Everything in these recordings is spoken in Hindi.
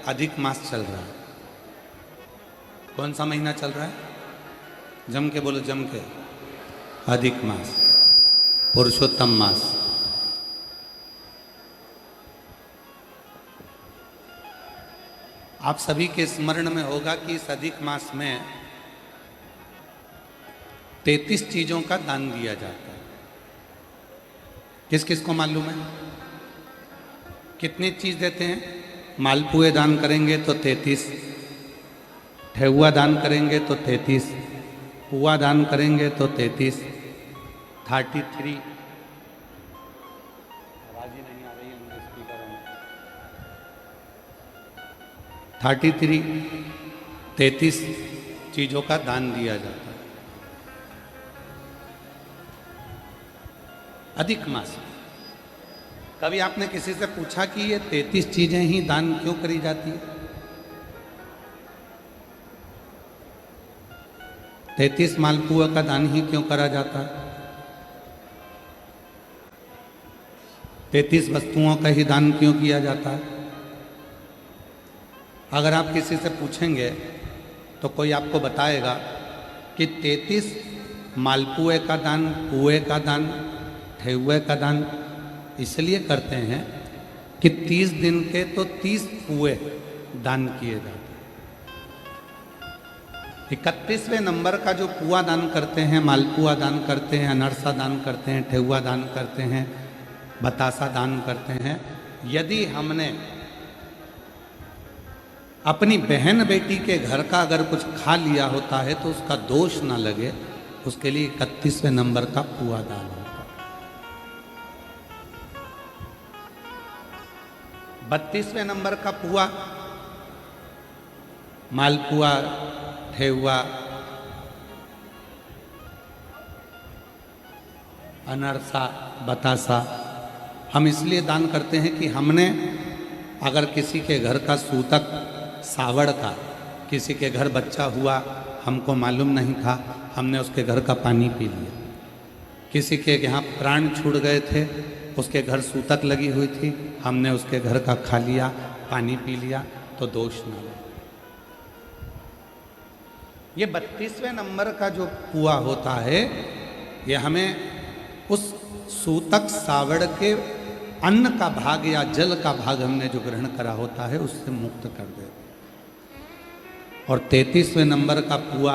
अधिक मास चल रहा है। कौन सा महीना चल रहा है? जम के बोलो, जम के। अधिक मास, पुरुषोत्तम मास। आप सभी के स्मरण में होगा कि इस अधिक मास में 33 चीजों का दान दिया जाता है। किस किस को मालूम है? कितनी चीज देते हैं? मालपुए दान करेंगे तो 33, ठेहुआ दान करेंगे तो 33, पुआ दान करेंगे तो 33, 33। आवाज ही नहीं आ रही है मुझे स्पीकर में। 33 चीजों का दान दिया जाता है अधिक मास। कभी आपने किसी से पूछा कि ये 33 चीजें ही दान क्यों करी जाती है? 33 मालपुआ का दान ही क्यों करा जाता है? 33 वस्तुओं का ही दान क्यों किया जाता है? अगर आप किसी से पूछेंगे तो कोई आपको बताएगा कि 33 मालपुए का दान, पुए का दान, ठेहुए का दान इसलिए करते हैं कि 30 दिन के तो 30 पुए दान किए जाते हैं। 31वें नंबर का जो पुआ दान करते हैं, मालपुआ दान करते हैं, अनरसा दान करते हैं, ठेहुआ दान करते हैं, बतासा दान करते हैं, यदि हमने अपनी बहन बेटी के घर का अगर कुछ खा लिया होता है तो उसका दोष ना लगे, उसके लिए 31वें नंबर का पुआ दान होता है। 32वें नंबर का पुआ, मालपुआ, ठेहुआ, अनरसा, बतासा हम इसलिए दान करते हैं कि हमने अगर किसी के घर का सूतक सावड़ का, किसी के घर बच्चा हुआ, हमको मालूम नहीं था, हमने उसके घर का पानी पी लिया। किसी के यहाँ प्राण छूट गए थे, उसके घर सूतक लगी हुई थी, हमने उसके घर का खा लिया, पानी पी लिया, तो दोष न लगे। ये 32वें नंबर का जो पुआ होता है, ये हमें उस सूतक सावड़ के अन्न का भाग या जल का भाग हमने जो ग्रहण करा होता है उससे मुक्त कर देते। और 33वें नंबर का पुआ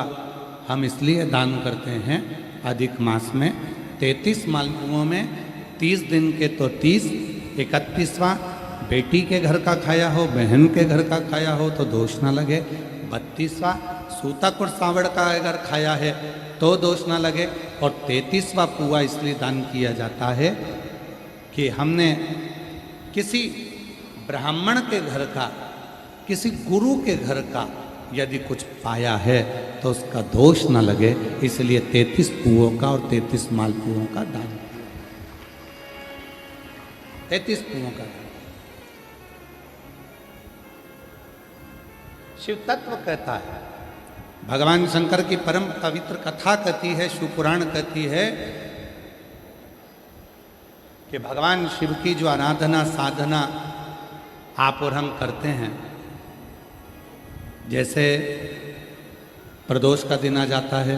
हम इसलिए दान करते हैं अधिक मास में। 33 मालपुओं में 30 दिन के तो 30, 31वां बेटी के घर का खाया हो, बहन के घर का खाया हो तो दोष ना लगे। 32वां सूतक और सावड़ का अगर खाया है तो दोष ना लगे। और 33वां पुआ इसलिए दान किया जाता है कि हमने किसी ब्राह्मण के घर का, किसी गुरु के घर का यदि कुछ पाया है तो उसका दोष ना लगे, इसलिए 33 पुओं का और 33 मालपुओं का दान, 33 पुओं का दान। शिव तत्व कहता है, भगवान शंकर की परम पवित्र कथा कहती है, शिव पुराण कहती है कि भगवान शिव की जो आराधना साधना आप और हम करते हैं, जैसे प्रदोष का दिन आ जाता है,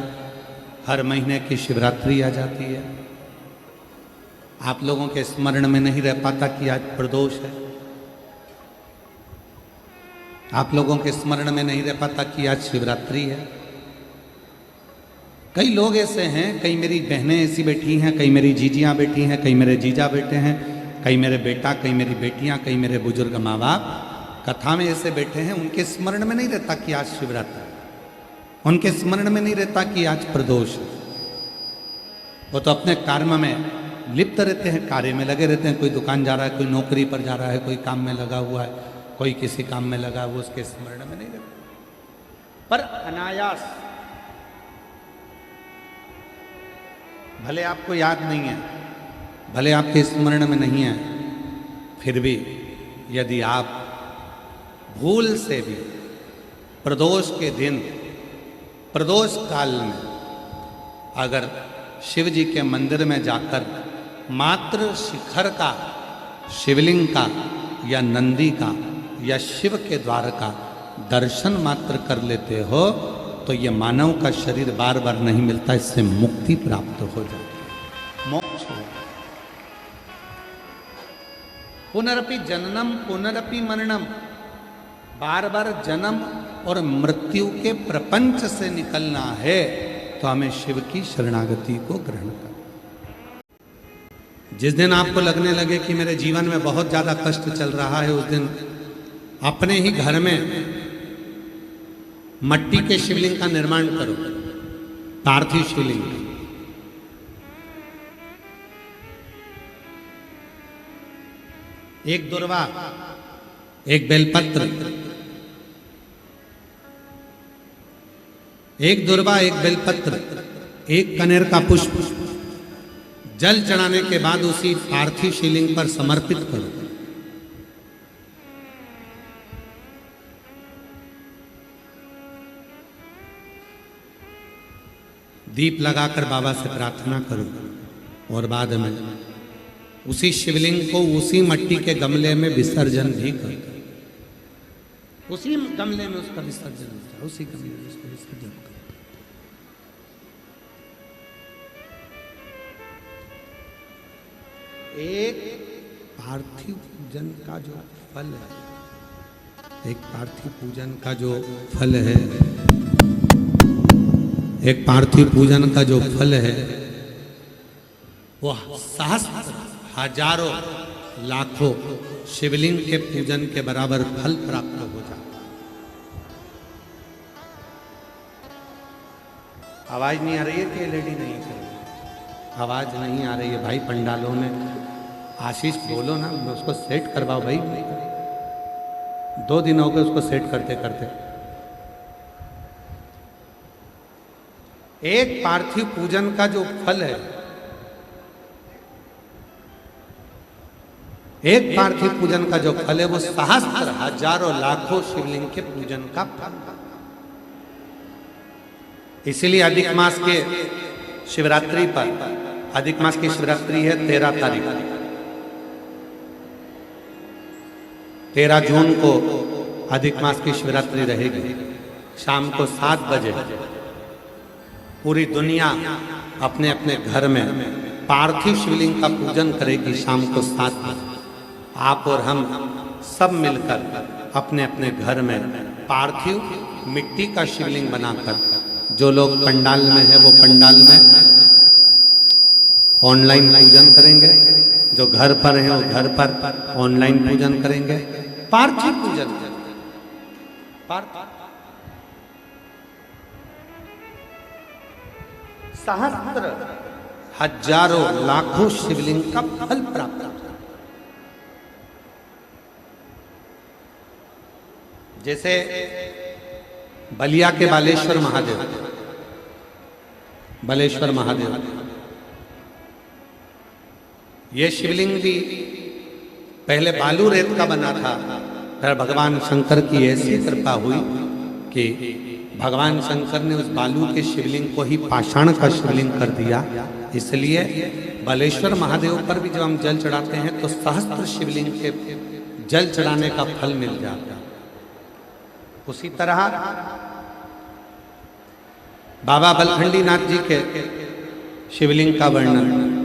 हर महीने की शिवरात्रि आ जाती है, आप लोगों के स्मरण में नहीं रह पाता कि आज प्रदोष है, आप लोगों के स्मरण में नहीं रह पाता कि आज शिवरात्रि है। कई लोग ऐसे हैं, कई मेरी बहनें ऐसी बैठी हैं, कई मेरी जीजियाँ बैठी हैं, कई मेरे जीजा बैठे हैं, कई मेरे बेटा, कई मेरी बेटियाँ, कई मेरे बुजुर्ग माँ बाप कथा में ऐसे बैठे हैं, उनके स्मरण में नहीं रहता कि आज शिवरात्रि, उनके स्मरण में नहीं रहता कि आज प्रदोष है। वो तो अपने कर्म में लिप्त रहते हैं, कार्य में लगे रहते हैं। कोई दुकान जा रहा है, कोई नौकरी पर जा रहा है, कोई काम में लगा हुआ है, कोई किसी काम में लगा हुआ, उसके स्मरण में नहीं रहता। पर अनायास, भले आपको याद नहीं है, भले आपके स्मरण में नहीं है, फिर भी यदि आप भूल से भी प्रदोष के दिन, प्रदोष काल में अगर शिव जी के मंदिर में जाकर मात्र शिखर का, शिवलिंग का या नंदी का या शिव के द्वार का दर्शन मात्र कर लेते हो तो ये मानव का शरीर बार बार नहीं मिलता, इससे मुक्ति प्राप्त हो जाती है, मोक्ष हो। पुनरपि जननम पुनरपि मरणम, बार बार जन्म और मृत्यु के प्रपंच से निकलना है तो हमें शिव की शरणागति को ग्रहण करना। जिस दिन आपको लगने लगे कि मेरे जीवन में बहुत ज्यादा कष्ट चल रहा है, उस दिन अपने ही घर में मट्टी के शिवलिंग का निर्माण करो, पार्थिव शिवलिंग। एक दुर्वा, एक बेलपत्र, एक दुर्वा, एक बेलपत्र, एक कनेर का पुष्प जल चढ़ाने के बाद उसी पार्थिव शिवलिंग पर समर्पित करो। दीप लगाकर बाबा से प्रार्थना करो और बाद में उसी शिवलिंग को उसी मट्टी के गमले में विसर्जन भी करो। उसी गमले में उसका विसर्जन होता है, उसी गमले में उसका विसर्जन करो। एक पार्थिव पूजन का जो फल है, एक पार्थिव पूजन का जो फल है, एक पार्थिव पूजन का जो फल है वो सहस्त्र हजारों लाखों शिवलिंग के पूजन के बराबर फल प्राप्त हो जाता। आवाज नहीं आ रही है कि लेडी नहीं कर रही? आवाज नहीं आ रही है भाई। पंडालों में आशीष बोलो ना, उसको सेट करवाओ भाई। 2 दिन हो गए उसको सेट करते करते। एक पार्थिव पूजन का जो फल है, एक पार्थिव पूजन का जो फल है वो सहस्त्र हजारों लाखों शिवलिंग के पूजन का फल। इसीलिए अधिक मास के शिवरात्रि पर, अधिक मास की शिवरात्रि है 13 तारीख, 13 जून को अधिक मास की शिवरात्रि रहेगी। शाम को 7 बजे पूरी दुनिया अपने अपने घर में पार्थिव शिवलिंग का पूजन करेगी। शाम को 7 बजे आप और हम सब मिलकर अपने अपने घर में पार्थिव मिट्टी का शिवलिंग बनाकर, जो लोग पंडाल में है वो पंडाल में ऑनलाइन पूजन करेंगे, जो घर पर है वो घर पर ऑनलाइन पूजन करेंगे, पार्थिव पूजन करेंगे। सहस्त्र हजारों लाखों शिवलिंग का फल प्राप्त होता है। जैसे बलिया के बालेश्वर महादेव, बालेश्वर महादेव, ये शिवलिंग भी पहले बालू रेत का बना था, फिर भगवान शंकर की ऐसी कृपा हुई कि भगवान शंकर ने उस बालू के शिवलिंग को ही पाषाण का शिवलिंग कर दिया। इसलिए बालेश्वर महादेव पर भी जब हम जल चढ़ाते हैं तो सहस्त्र शिवलिंग के जल चढ़ाने का फल मिल जाता है। उसी तरह बाबा बलखंडी नाथ जी के शिवलिंग का वर्णन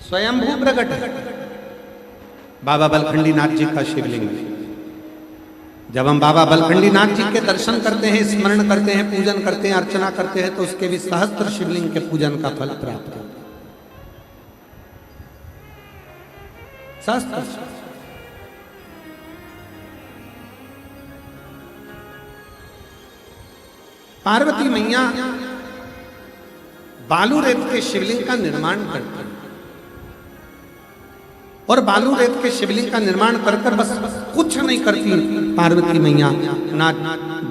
स्वयंभू प्रकट है। बाबा बलखंडी नाथ जी का शिवलिंग, जब हम बाबा बलखंडी नाथ जी के दर्शन करते हैं, स्मरण करते हैं, पूजन करते हैं, अर्चना करते हैं तो उसके भी सहस्त्र शिवलिंग के पूजन का फल प्राप्त होता है। सहस्त्र पार्वती मैया बालू रेत के शिवलिंग का निर्माण करती है और बालू रेत के शिवलिंग का निर्माण कर कर बस कुछ नहीं करती पार्वती मैया। ना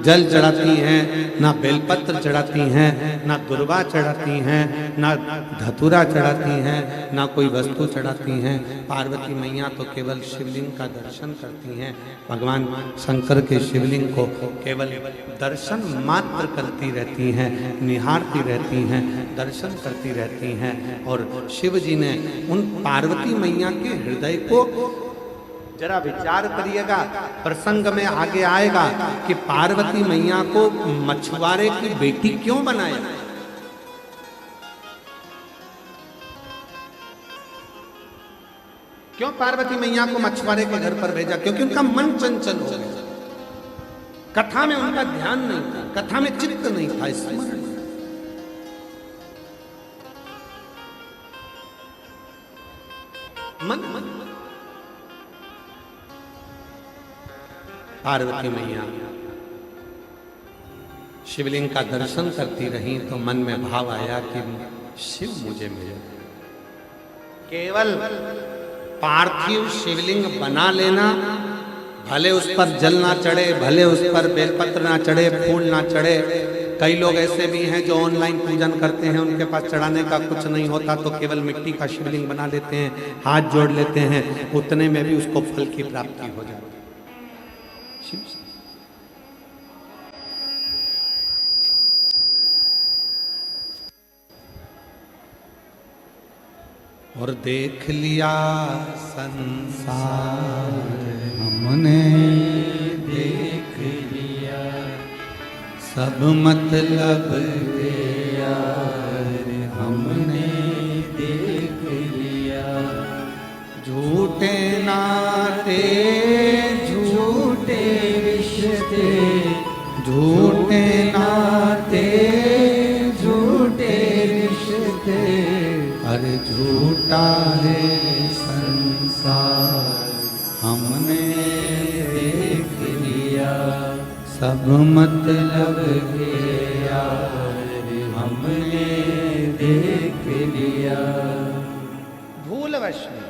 जल चढ़ाती हैं, ना बेलपत्र चढ़ाती हैं, ना दुर्वा चढ़ाती हैं, ना धतूरा चढ़ाती हैं, ना कोई वस्तु चढ़ाती हैं। पार्वती मैया तो केवल शिवलिंग का दर्शन करती हैं। भगवान शंकर के शिवलिंग को केवल दर्शन मात्र करती रहती हैं, निहारती रहती हैं, दर्शन करती रहती हैं। और शिव जी ने उन पार्वती मैया के हृदय को जरा विचार करिएगा, प्रसंग में आगे आएगा कि पार्वती मैया को मछुआरे की बेटी क्यों बनाया। क्यों पार्वती मैया को मछुआरे के घर पर भेजा? क्योंकि उनका मन चंचल हो गया, कथा में उनका ध्यान नहीं था, कथा में चित्त नहीं था, स्मरण। मन पार्वती मैया शिवलिंग का दर्शन करती रही तो मन में भाव आया कि शिव मुझे मिले। केवल पार्थिव शिवलिंग बना लेना, भले उस पर जल ना चढ़े, भले उस पर बेलपत्र ना चढ़े, फूल ना चढ़े। कई लोग ऐसे भी हैं जो ऑनलाइन पूजन करते हैं, उनके पास चढ़ाने का कुछ नहीं होता तो केवल मिट्टी का शिवलिंग बना लेते हैं, हाथ जोड़ लेते हैं, उतने में भी उसको फल की प्राप्ति हो जाती है। और देख लिया संसार हमने, देख लिया सब मतलब गया हमने, देख लिया झूठे नाते झूठे रिश्ते, झूठे नाते झूठे रिश्ते, अरे झूठा है संसार हमने देख लिया सब मतलब गया हमने देख लिया। भूलवश में,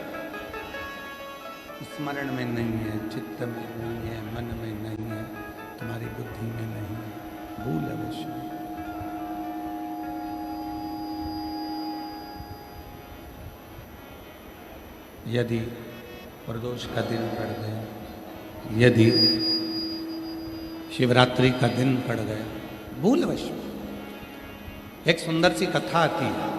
स्मरण में नहीं है, चित्त में नहीं है, मन में नहीं है, तुम्हारी बुद्धि में नहीं है, भूलवश में। यदि प्रदोष का दिन पड़ गया, यदि शिवरात्रि का दिन पड़ गया, भूलवश। एक सुंदर सी कथा आती है।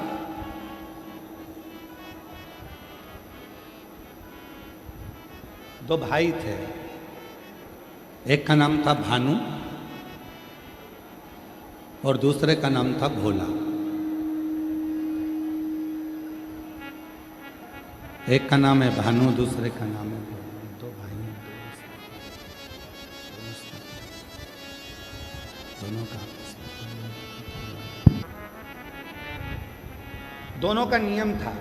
दो भाई थे, एक का नाम था भानु और दूसरे का नाम था भोला। एक का नाम है भानु, दूसरे का नाम है भोला। दो भाई हैं, दोनों का दोनों का नियम था,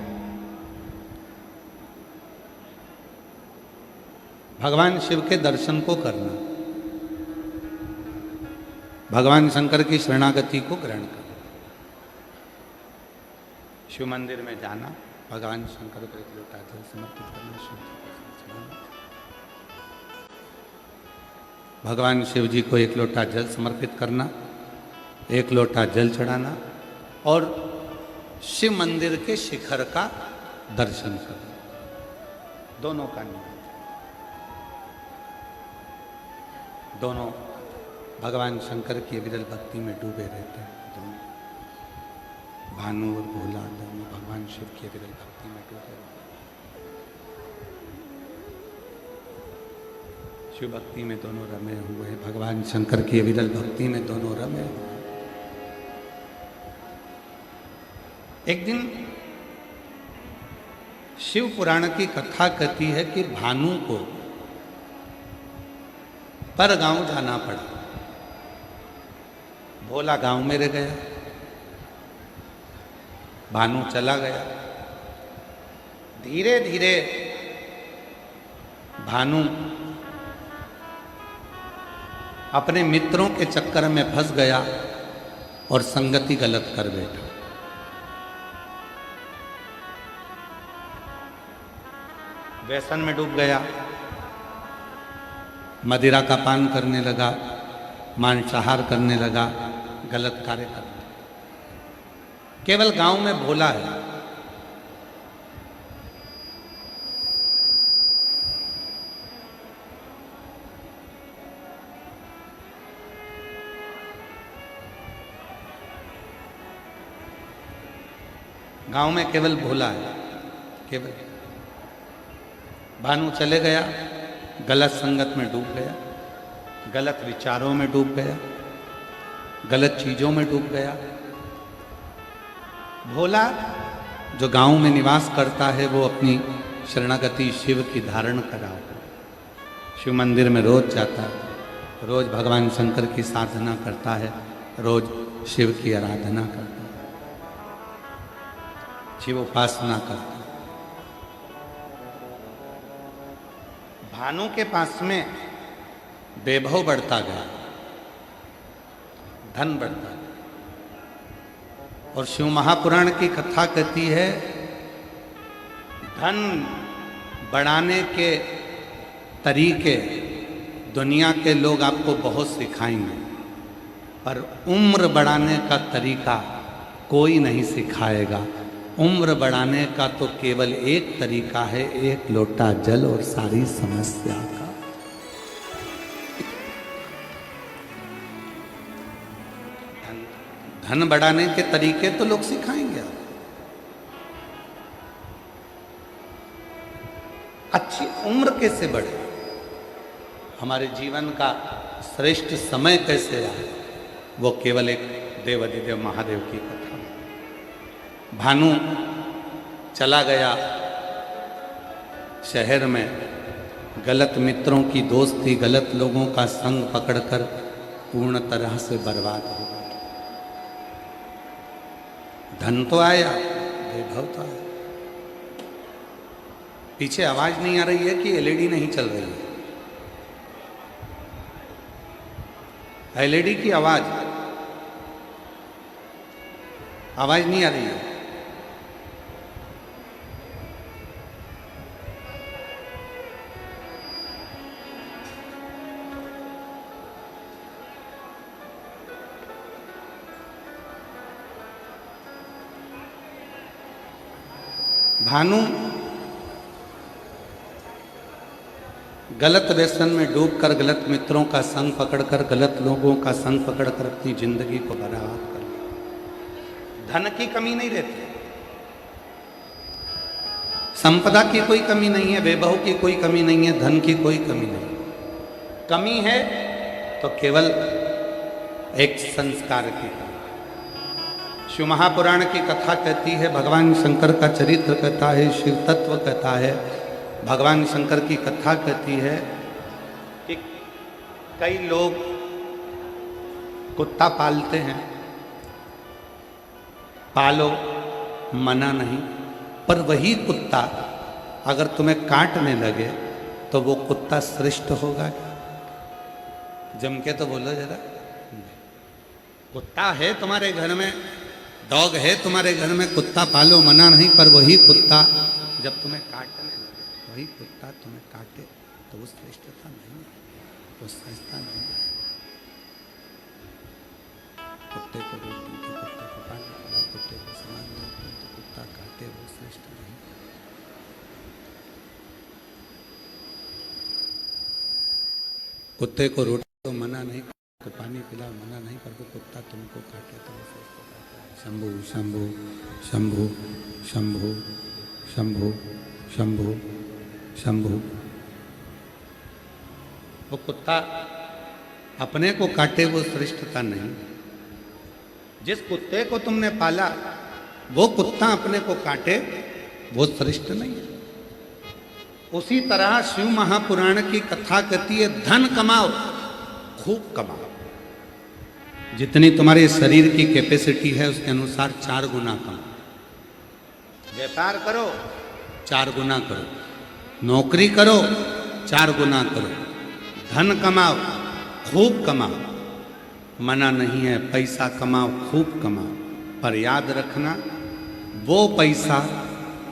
भगवान शिव के दर्शन को करना, भगवान शंकर की शरणागति को ग्रहण करना, शिव मंदिर में जाना, भगवान शंकर को एक लोटा जल समर्पित करना, भगवान शिव जी को एक लोटा जल समर्पित करना, एक लोटा जल चढ़ाना और शिव मंदिर के शिखर का दर्शन करना। दोनों का नियम, दोनों भगवान शंकर की विरल भक्ति में डूबे रहते हैं। दोनों भानु और भोला दोनों भगवान शिव की विरल भक्ति में डूबे रहते हैं। शिव भक्ति में दोनों रमे हुए हैं, भगवान शंकर की विरल भक्ति में दोनों रमे हुए। एक दिन शिव पुराण की कथा कहती है कि भानु को पर गांव जाना पड़ा। भोला गांव में रह गया, भानु चला गया। धीरे धीरे भानु अपने मित्रों के चक्कर में फंस गया और संगति गलत कर बैठा। व्यसन में डूब गया, मदिरा का पान करने लगा, मांसाहार करने लगा, गलत कार्य करने लगा। केवल गांव में भोला है। गांव में केवल भोला है, केवल। भानु चले गया, गलत संगत में डूब गया, गलत विचारों में डूब गया, गलत चीजों में डूब गया। भोला जो गांव में निवास करता है वो अपनी शरणागति शिव की धारण करा हो, शिव मंदिर में रोज जाता है, रोज भगवान शंकर की साधना करता है, रोज शिव की आराधना करता है, शिव उपासना करता है। भानु के पास में वैभव बढ़ता गया, धन बढ़ता गया। और शिव महापुराण की कथा कहती है धन बढ़ाने के तरीके दुनिया के लोग आपको बहुत सिखाएंगे, पर उम्र बढ़ाने का तरीका कोई नहीं सिखाएगा। उम्र बढ़ाने का तो केवल एक तरीका है, एक लोटा जल और सारी समस्या का। धन बढ़ाने के तरीके तो लोग सिखाएंगे आपको। अच्छी उम्र कैसे बढ़े, हमारे जीवन का श्रेष्ठ समय कैसे आए, वो केवल एक देवाधिदेव महादेव की कथा है। भानु चला गया शहर में, गलत मित्रों की दोस्ती, गलत लोगों का संग पकड़कर पूर्ण तरह से बर्बाद हो गया। धन तो आया, वैभव तो आया। पीछे आवाज नहीं आ रही है कि एलईडी नहीं चल रही है? एलईडी की आवाज नहीं आ रही है। भानु गलत व्यसन में डूबकर, गलत मित्रों का संग पकड़कर, गलत लोगों का संग पकड़कर अपनी जिंदगी को बर्बाद कर लिया। धन की कमी नहीं रहती, संपदा की कोई कमी नहीं है, वैभव की कोई कमी नहीं है, धन की कोई कमी नहीं। कमी है तो केवल एक संस्कार की कमी। शिव महापुराण की कथा कहती है, भगवान शंकर का चरित्र कहता है, शिव तत्व कहता है, भगवान शंकर की कथा कहती है कि कई लोग कुत्ता पालते हैं, पालो मना नहीं, पर वही कुत्ता अगर तुम्हें काटने लगे तो वो कुत्ता श्रेष्ठ होगा क्या? जम के तो बोलो जरा। कुत्ता है तुम्हारे घर में, डॉग है तुम्हारे घर में, कुत्ता पालो मना नहीं, पर वही कुत्ता जब तुम्हें काटने लगे, वही कुत्ता तुम्हें काटे तो वो श्रेष्ठता नहीं है, वो श्रेष्ठता नहीं है। कुत्ते को रोटी तो कुत्ते को पानी पिलाओ, कुत्ते को सामान दो तो कुत्ता काटे, वो श्रेष्ठ नहीं। कुत्ते को रोटी तो मना नहीं, को पानी पिलाओ मना नहीं, पर वो कुत्ता तुमको काटे तो वो श्रेष्ठ काटे। शंभु शंभु शंभु शंभु शंभु शंभु शंभु। वो कुत्ता अपने को काटे वो श्रेष्ठता नहीं। जिस कुत्ते को तुमने पाला वो कुत्ता अपने को काटे वो श्रेष्ठ नहीं है। उसी तरह शिव महापुराण की कथा कहती है, धन कमाओ, खूब कमाओ, जितनी तुम्हारे शरीर की कैपेसिटी है उसके अनुसार 4 गुना कमाओ। व्यापार करो 4 गुना करो, नौकरी करो 4 गुना करो, धन कमाओ, खूब कमाओ, मना नहीं है, पैसा कमाओ, खूब कमाओ, पर याद रखना वो पैसा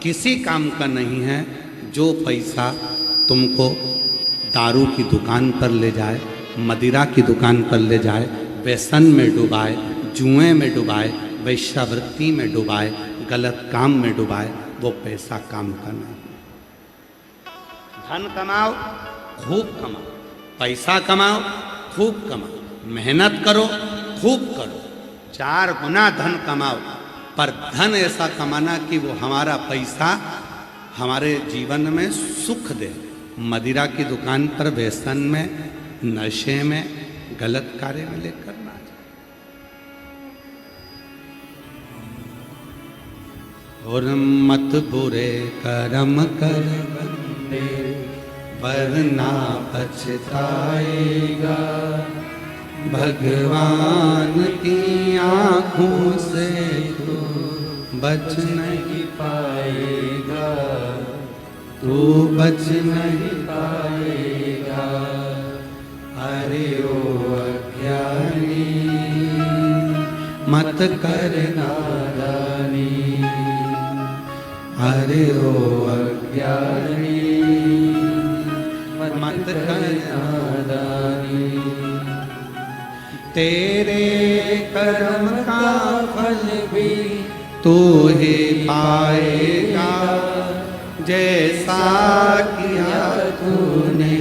किसी काम का नहीं है जो पैसा तुमको दारू की दुकान पर ले जाए, मदिरा की दुकान पर ले जाए, व्यसन में डुबाए, जुए में डुबाए, वैश्यावृत्ति में डुबाए, गलत काम में डुबाए, वो पैसा काम का नहीं। धन कमाओ, खूब कमाओ, पैसा कमाओ, खूब कमाओ, मेहनत करो, खूब करो, 4 गुना धन कमाओ, पर धन ऐसा कमाना कि वो हमारा पैसा हमारे जीवन में सुख दे, मदिरा की दुकान पर व्यसन में, नशे में, गलत कार्य में लेकर ना जाए। और मत बुरे कर्म कर बंदे, वरना पछताएगा। भगवान की आँखों से तू बच नहीं पाएगा, तू बच नहीं पाएगा। अरे ओ अज्ञानी, मत कर नादानी। अरे ओ अज्ञानी, मत कर नादानी। तेरे कर्म का फल भी तू ही पाएगा, जैसा किया तूने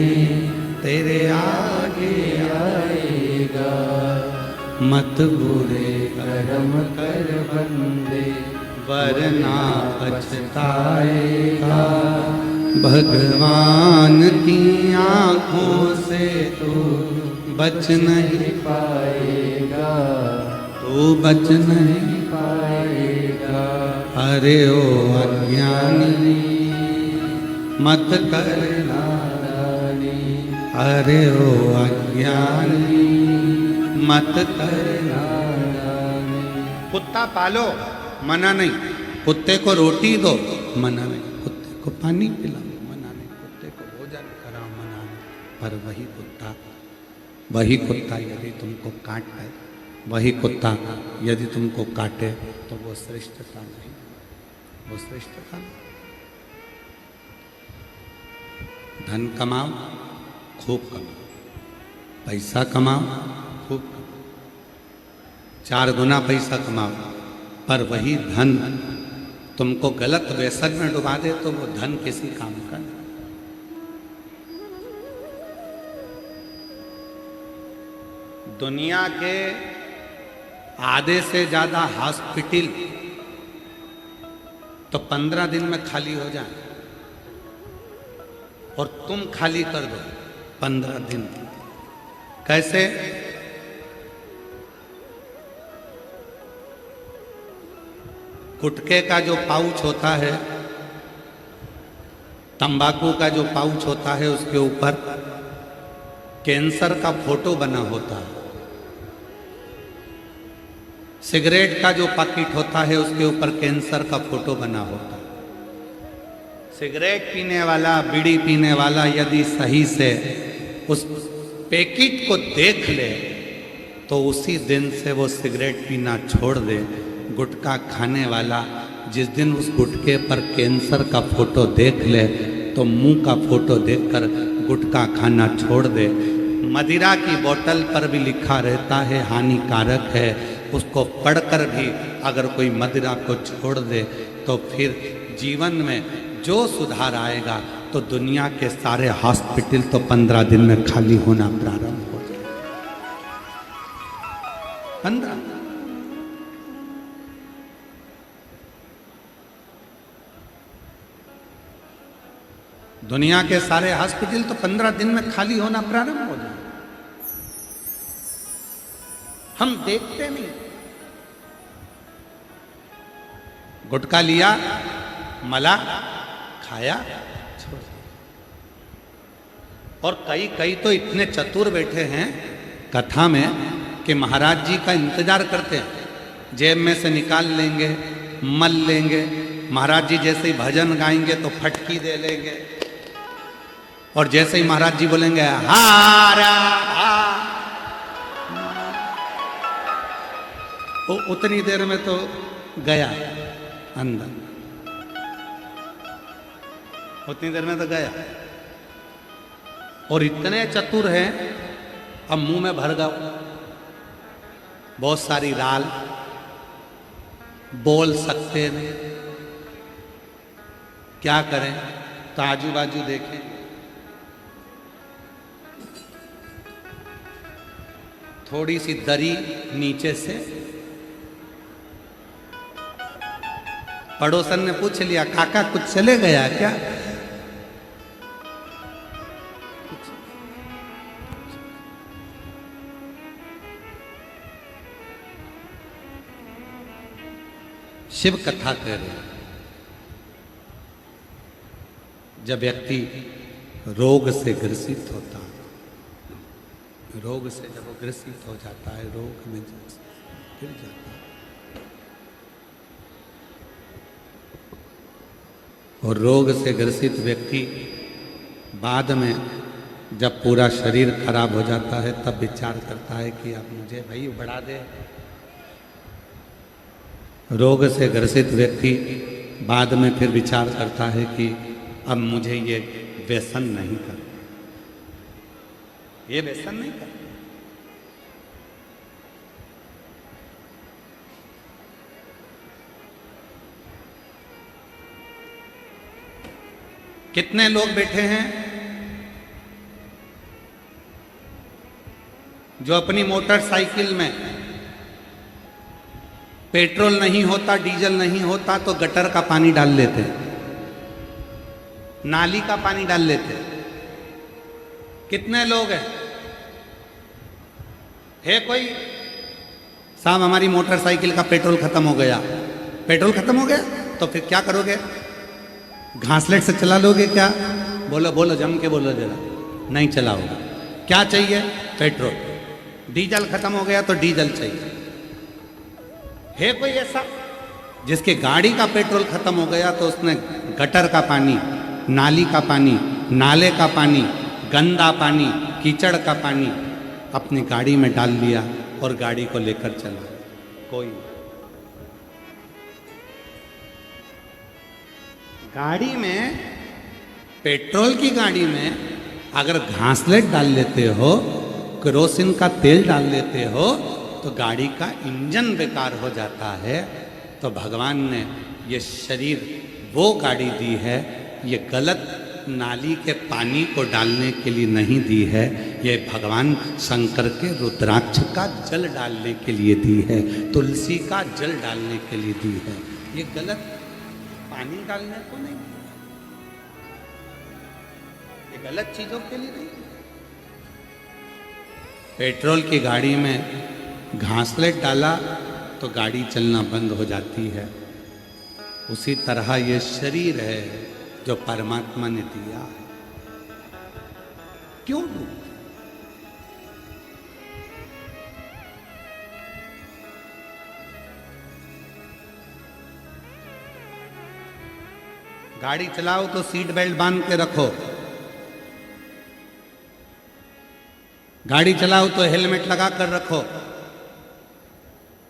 तेरे आगे आएगा। मत बुरे कर्म कर बंदे, वरना पछताएगा। भगवान की आँखों से तू बच नहीं पाएगा, तू बच नहीं पाएगा। अरे ओ अज्ञानी, मत कर नादानी। अरे ओ अज्ञानी, मत कर नादानी। कुत्ता पालो, मना नहीं। कुत्ते को रोटी दो, मना नहीं। कुत्ते को पानी पिलाओ, मना नहीं। कुत्ते को भोजन कराओ, मना नहीं। पर वही कुत्ता यदि तुमको काटे, वही कुत्ता यदि तुमको काटे, तो वो श्रेष्ठता नहीं, वो श्रेष्ठता नहीं। धन कमाओ, खूब कमाओ, पैसा कमाओ, खूब कमाओ, 4 गुना पैसा कमाओ, पर वही धन तुमको गलत व्यसन में डुबा दे तो वो धन किसी काम का नहीं। दुनिया के आधे से ज्यादा हॉस्पिटल तो 15 दिन में खाली हो जाए, और तुम खाली कर दो 15 दिन। कैसे? गुटखे का जो पाउच होता है, तंबाकू का जो पाउच होता है, उसके ऊपर कैंसर का फोटो बना होता है। सिगरेट का जो पैकेट होता है, उसके ऊपर कैंसर का फोटो बना होता है। सिगरेट पीने वाला, बीड़ी पीने वाला यदि सही से उस पैकेट को देख ले तो उसी दिन से वो सिगरेट पीना छोड़ दे। गुटखा खाने वाला जिस दिन उस गुटखे पर कैंसर का फोटो देख ले तो मुंह का फोटो देखकर गुटखा खाना छोड़ दे। मदिरा की बोतल पर भी लिखा रहता है हानिकारक है, उसको पढ़कर भी अगर कोई मदिरा को छोड़ दे तो फिर जीवन में जो सुधार आएगा, तो दुनिया के सारे हॉस्पिटल तो 15 दिन में खाली होना प्रारंभ हो जाए। 15 दुनिया के सारे हॉस्पिटल तो 15 दिन में खाली होना प्रारंभ हो जाए। हम देखते नहीं। गुटखा लिया, मला, खाया, छोड़। और कई तो इतने चतुर बैठे हैं कथा में कि महाराज जी का इंतजार करते हैं, जेब में से निकाल लेंगे, मल लेंगे। महाराज जी जैसे ही भजन गाएंगे तो फटकी दे लेंगे, और जैसे ही महाराज जी बोलेंगे हारा हा, उतनी देर में तो गया अंदर, उतनी देर में तो गया। और इतने चतुर हैं, अब मुंह में भर गया बहुत सारी राल, बोल सकते नहीं, क्या करें? तो आजू बाजू देखें, थोड़ी सी दरी नीचे से। पड़ोसन ने पूछ लिया, काका कुछ चले गया क्या? शिव कथा कह रहे हैं। जब व्यक्ति रोग से ग्रसित होता है, रोग से जब वो ग्रसित हो जाता है, रोग में गिर जाता है, और रोग से ग्रसित व्यक्ति बाद में जब पूरा शरीर खराब हो जाता है तब विचार करता है कि अब मुझे भाई बढ़ा दे। रोग से ग्रसित व्यक्ति बाद में फिर विचार करता है कि अब मुझे ये व्यसन नहीं कर, ये व्यसन नहीं कर। कितने लोग बैठे हैं जो अपनी मोटरसाइकिल में पेट्रोल नहीं होता, डीजल नहीं होता तो गटर का पानी डाल लेते, नाली का पानी डाल लेते। कितने लोग हैं? है कोई? साहब हमारी मोटरसाइकिल का पेट्रोल खत्म हो गया। पेट्रोल खत्म हो गया तो फिर क्या करोगे? घासलेट से चला लोगे क्या? बोलो बोलो, जम के बोलो जरा। नहीं चलाओगे। क्या चाहिए? पेट्रोल। डीजल खत्म हो गया तो डीजल चाहिए। है कोई ऐसा जिसके गाड़ी का पेट्रोल खत्म हो गया तो उसने गटर का पानी, नाली का पानी, नाले का पानी, गंदा पानी, कीचड़ का पानी अपनी गाड़ी में डाल लिया और गाड़ी को लेकर चला? कोई। गाड़ी में, पेट्रोल की गाड़ी में अगर घासलेट डाल लेते हो, केरोसिन का तेल डाल लेते हो तो गाड़ी का इंजन बेकार हो जाता है। तो भगवान ने ये शरीर वो गाड़ी दी है, ये गलत नाली के पानी को डालने के लिए नहीं दी है, ये भगवान शंकर के रुद्राक्ष का जल डालने के लिए दी है, तुलसी का जल डालने के लिए दी है। ये गलत पानी डालने को नहीं, ये गलत चीजों के लिए नहीं। पेट्रोल की गाड़ी में घासलेट डाला तो गाड़ी चलना बंद हो जाती है। उसी तरह ये शरीर है जो परमात्मा ने दिया है। क्यों दूं? गाड़ी चलाओ तो सीट बेल्ट बांध के रखो, गाड़ी चलाओ तो हेलमेट लगा कर रखो।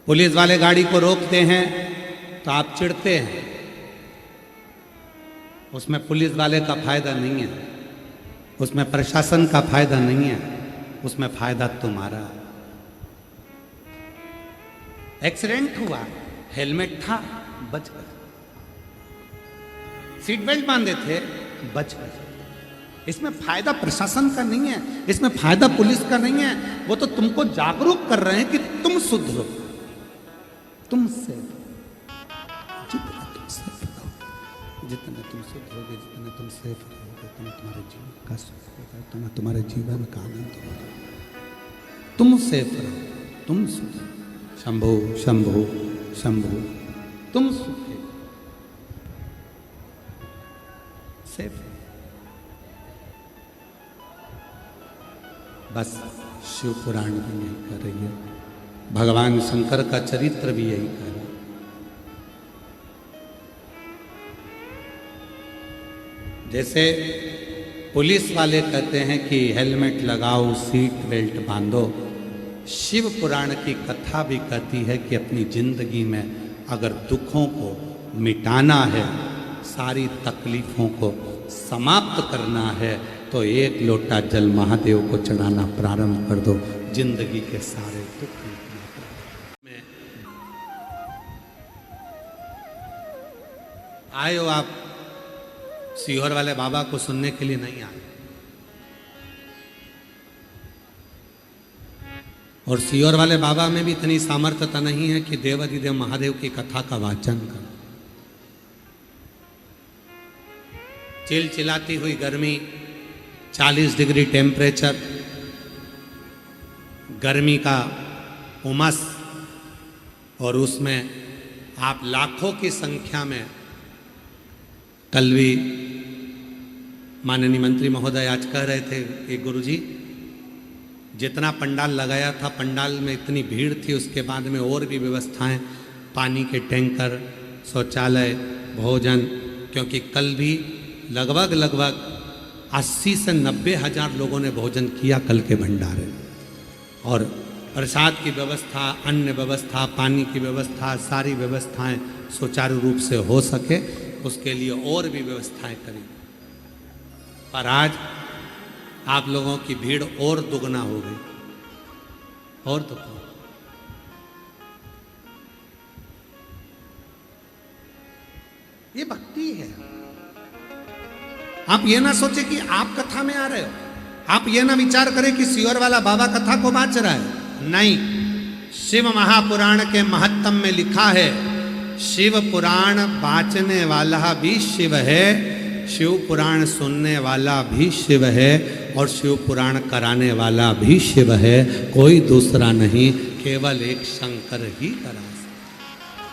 पुलिस वाले गाड़ी को रोकते हैं तो आप चिढ़ते हैं, उसमें पुलिस वाले का फायदा नहीं है, उसमें प्रशासन का फायदा नहीं है, उसमें फायदा तुम्हारा। एक्सीडेंट हुआ, हेलमेट था, बच गए। सीट बेल्ट बांधे थे, बच गए। इसमें फायदा प्रशासन का नहीं है, इसमें फायदा पुलिस का नहीं है। वो तो तुमको जागरूक कर रहे हैं कि तुम सुधरो, तुम सेफ। जितना तुम सेफ रहोगे, जितना तुम सुधरोगे, जितना तुम सेफ रहोगे, उतना तुम्हारे जीवन का सुख होगा, उतना तुम्हारे जीवन का आनंद होगा। तुम सेफ रहो, तुम सुधरो। शंभो शंभो शंभो, तुम सुखे, सेफ। बस शिव पुराण भी यही कर रही है, भगवान शंकर का चरित्र भी यही कर रहा है। जैसे पुलिस वाले कहते हैं कि हेलमेट लगाओ, सीट बेल्ट बांधो, शिव पुराण की कथा भी कहती है कि अपनी जिंदगी में अगर दुखों को मिटाना है, सारी तकलीफों को समाप्त करना है तो एक लोटा जल महादेव को चढ़ाना प्रारंभ कर दो, जिंदगी के सारे दुख में। आए हो आप सीहोर वाले बाबा को सुनने के लिए नहीं आए, और सीहोर वाले बाबा में भी इतनी सामर्थ्यता नहीं है कि देवाधिदेव महादेव की कथा का वाचन कर। चिलचिलाती हुई गर्मी, 40 डिग्री टेम्परेचर, गर्मी का उमस, और उसमें आप लाखों की संख्या में, कल भी माननीय मंत्री महोदय आज कह रहे थे कि गुरुजी जितना पंडाल लगाया था, पंडाल में इतनी भीड़ थी, उसके बाद में और भी व्यवस्थाएं, पानी के टैंकर, शौचालय, भोजन, क्योंकि कल भी लगभग 80 से 90 हज़ार लोगों ने भोजन किया कल के भंडारे में। और प्रसाद की व्यवस्था, अन्न व्यवस्था, पानी की व्यवस्था, सारी व्यवस्थाएं सुचारू रूप से हो सके उसके लिए और भी व्यवस्थाएं करी। पर आज आप लोगों की भीड़ और दुगना हो गई, और दुगना। ये भक्ति है। आप ये ना सोचे कि आप कथा में आ रहे हो, आप ये ना विचार करें कि सियोर वाला बाबा कथा को बाँच रहा है। नहीं, शिव महापुराण के महत्तम में लिखा है, शिव पुराण बाँचने वाला भी शिव है, शिव पुराण सुनने वाला भी शिव है, और शिव पुराण कराने वाला भी शिव है। कोई दूसरा नहीं, केवल एक शंकर ही करा सकता,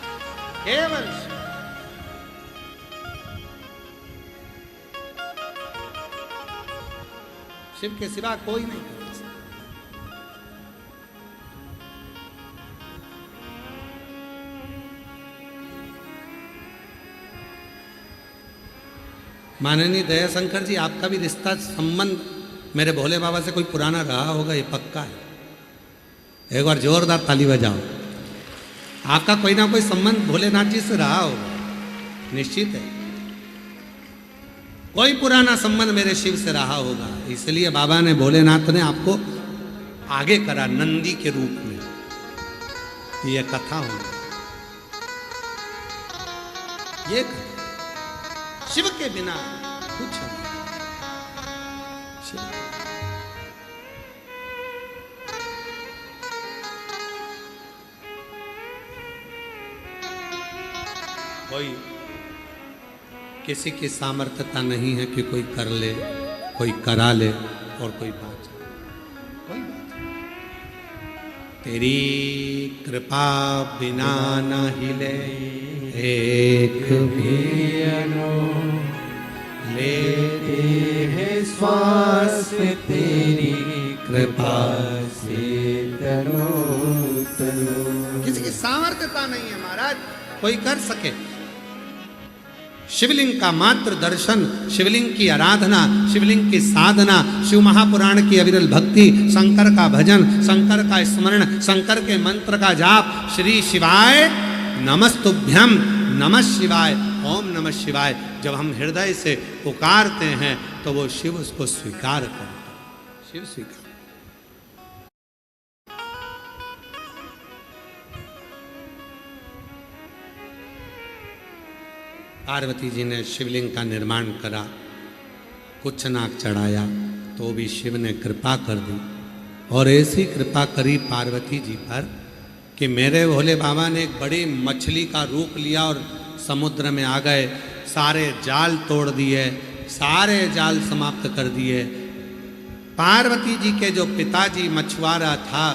केवल शिव के सिवा कोई नहीं कर सकता। माननीय दयाशंकर जी, आपका भी रिश्ता संबंध मेरे भोले बाबा से कोई पुराना रहा होगा, ये पक्का है। एक बार जोरदार ताली बजाओ। आपका कोई ना कोई संबंध भोलेनाथ जी से रहा होगा, निश्चित है। कोई पुराना संबंध मेरे शिव से रहा होगा, इसलिए बाबा ने, भोलेनाथ ने आपको आगे करा नंदी के रूप में। ये कथा हो, ये कथा शिव के बिना कुछ नहीं। शिव कोई किसी की सामर्थ्यता नहीं है कि कोई कर ले, कोई करा ले और कोई बात, कोई बात नहीं। तेरी कृपा बिना न हिले एक भी अनु, लेते हैं श्वास तेरी कृपा से तनो तनो। किसी की सामर्थ्यता नहीं है महाराज कोई कर सके। शिवलिंग का मात्र दर्शन, शिवलिंग की आराधना, शिवलिंग की साधना, शिव महापुराण की अविरल भक्ति, शंकर का भजन, शंकर का स्मरण, शंकर के मंत्र का जाप, श्री शिवाय नमस्तुभ्यम, नमः शिवाय, ओम नमः शिवाय, जब हम हृदय से पुकारते हैं तो वो शिव उसको स्वीकार करता है। शिव स्वीकार। पार्वती जी ने शिवलिंग का निर्माण करा, कुछ नाक चढ़ाया तो भी शिव ने कृपा कर दी। और ऐसी कृपा करी पार्वती जी पर कि मेरे भोले बाबा ने एक बड़ी मछली का रूप लिया और समुद्र में आ गए, सारे जाल तोड़ दिए, सारे जाल समाप्त कर दिए। पार्वती जी के जो पिताजी मछुआरा था,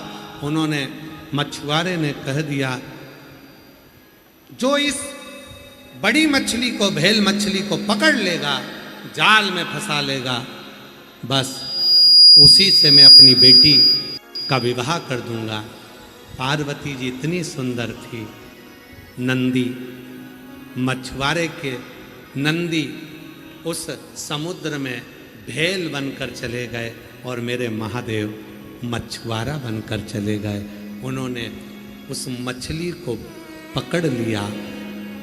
उन्होंने, मछुआरे ने कह दिया, जो इस बड़ी मछली को, भेल मछली को पकड़ लेगा, जाल में फंसा लेगा, बस उसी से मैं अपनी बेटी का विवाह कर दूंगा। पार्वती जी इतनी सुंदर थी। नंदी, मछुआरे के नंदी उस समुद्र में भेल बनकर चले गए और मेरे महादेव मछुआरा बनकर चले गए। उन्होंने उस मछली को पकड़ लिया,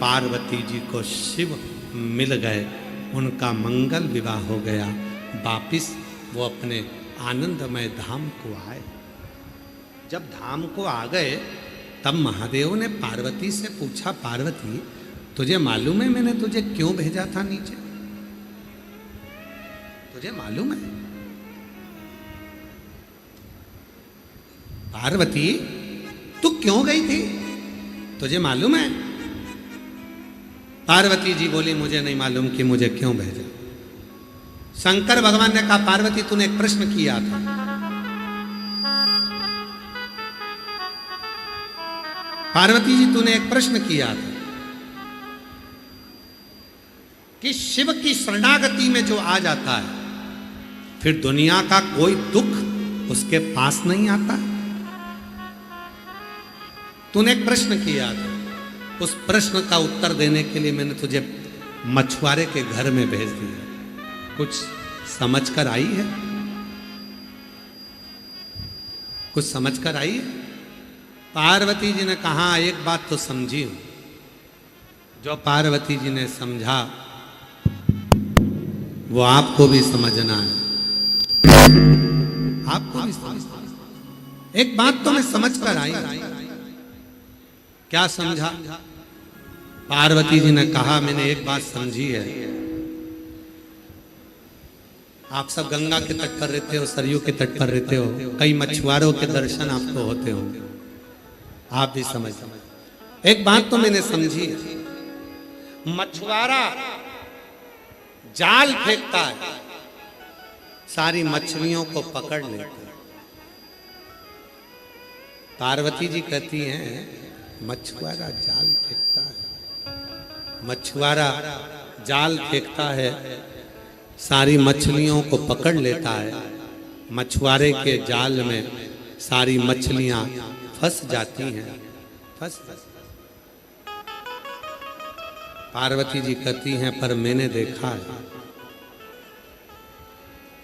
पार्वती जी को शिव मिल गए, उनका मंगल विवाह हो गया। वापिस वो अपने आनंदमय धाम को आए। जब धाम को आ गए तब महादेव ने पार्वती से पूछा, पार्वती तुझे मालूम है मैंने तुझे क्यों भेजा था नीचे? तुझे मालूम है? पार्वती तू क्यों गई थी, तुझे मालूम है? पार्वती जी बोली, मुझे नहीं मालूम कि मुझे क्यों भेजा। शंकर भगवान ने कहा, पार्वती तूने एक प्रश्न किया था, पार्वती जी तूने एक प्रश्न किया था, कि शिव की शरणागति में जो आ जाता है फिर दुनिया का कोई दुख उसके पास नहीं आता। तूने एक प्रश्न किया था, उस प्रश्न का उत्तर देने के लिए मैंने तुझे मछुआरे के घर में भेज दिया। कुछ समझ कर आई है? कुछ समझ कर आई है? पार्वती जी ने कहा एक बात तो समझी हूं। जो पार्वती जी ने समझा वो आपको भी समझना है, आपको भी समझना है। एक बात तो मैं समझ कर आई। क्या समझा? पार्वती जी ने कहा मैंने एक बात समझी है। आप सब गंगा के तट पर रहते हो, सरयू के तट पर रहते हो, कई मछुआरों के दर्शन आपको होते हो, आप भी समझ। एक बात तो मैंने समझी, मछुआरा जाल फेंकता है, सारी मछलियों को पकड़ लेता है। पार्वती जी कहती हैं मछुआरा जाल फेंकता है, मछुआरा जाल फेंकता है, सारी मछलियों को पकड़ लेता है, मछुआरे के जाल में सारी मछलियां फंस जाती हैं, फंस। पार्वती जी कहती हैं पर मैंने देखा है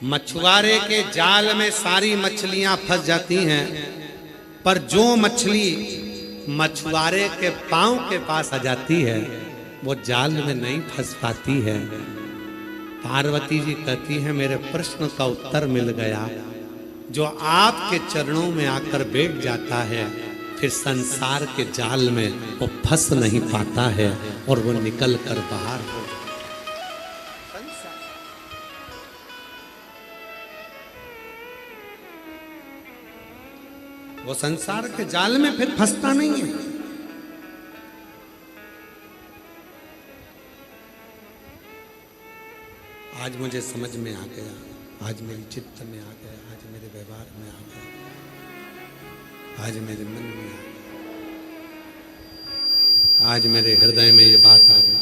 मछुआरे के जाल में सारी मछलियां फंस जाती हैं, पर जो मछली मछुआरे के पांव के पास आ जाती है वो जाल में नहीं फंस पाती है। पार्वती जी कहती हैं मेरे प्रश्न का उत्तर मिल गया। जो आपके चरणों में आकर बैठ जाता है फिर संसार के जाल में वो फंस नहीं पाता है और वो निकल कर बाहर हो। वो संसार के जाल में फिर फंसता नहीं है। आज मुझे समझ में आ गया, आज मेरी चित्त में आ गया, आज मेरे व्यवहार में आ गया, आज मेरे मन में आ गया, आज मेरे हृदय में ये बात आ गई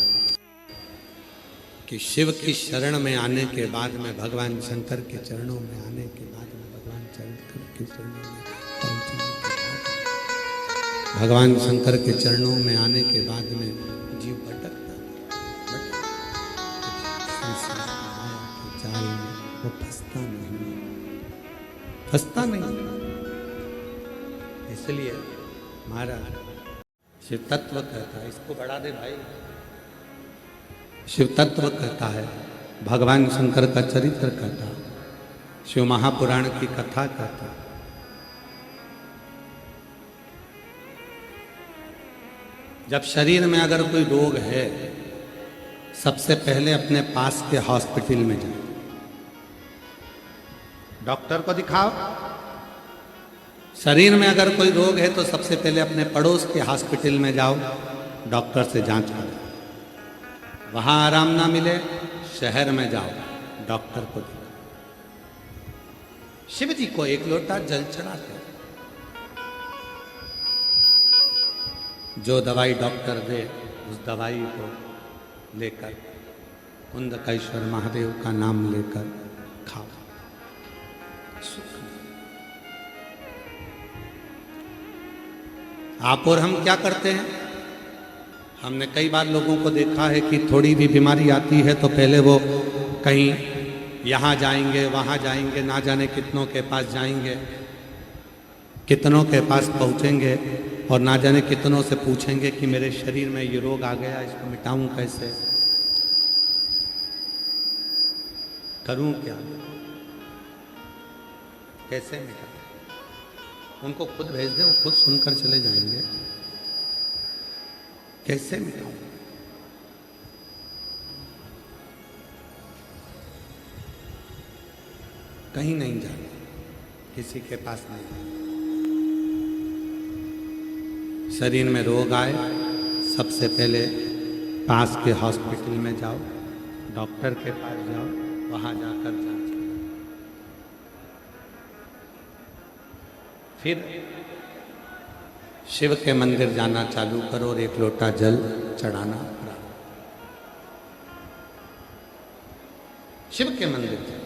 कि शिव की शरण में आने के बाद में, भगवान शंकर के चरणों में आने के बाद में, भगवान शंकर के चरणों में पहुंचने के बाद, भगवान शंकर के चरणों में आने के बाद में जीव भटकता जाल में वो फंसता नहीं, फंसता नहीं। इसलिए महाराज शिव तत्व कहता है, इसको बढ़ा दे भाई, शिव तत्व कहता है, भगवान शंकर का चरित्र कहता है, शिव महापुराण की कथा कहता है। जब शरीर में अगर कोई रोग है सबसे पहले अपने पास के हॉस्पिटल में जाओ, डॉक्टर को दिखाओ। शरीर में अगर कोई रोग है तो सबसे पहले अपने पड़ोस के हॉस्पिटल में जाओ, डॉक्टर से जांच करो। वहां आराम ना मिले शहर में जाओ, डॉक्टर को दिखाओ। शिव जी को एक लोटा जल चढ़ाते, जो दवाई डॉक्टर दे उस दवाई को लेकर कुंदकेश्वर महादेव का नाम लेकर खाओ। आप और हम क्या करते हैं? हमने कई बार लोगों को देखा है कि थोड़ी भी बीमारी आती है तो पहले वो कहीं यहाँ जाएंगे, वहाँ जाएंगे, ना जाने कितनों के पास जाएंगे, कितनों के पास पहुँचेंगे और ना जाने कितनों से पूछेंगे कि मेरे शरीर में ये रोग आ गया, इसको मिटाऊं कैसे, करूं क्या, कैसे मिटाऊं। उनको खुद भेज दें, वो खुद सुनकर चले जाएंगे। कैसे मिटाऊं? कहीं नहीं जाना, किसी के पास नहीं जाना। शरीर में रोग आए सबसे पहले पास के हॉस्पिटल में जाओ, डॉक्टर के पास जाओ, वहां जाकर जांच करो। फिर शिव के मंदिर जाना चालू करो और एक लोटा जल चढ़ाना। शिव के मंदिर थे।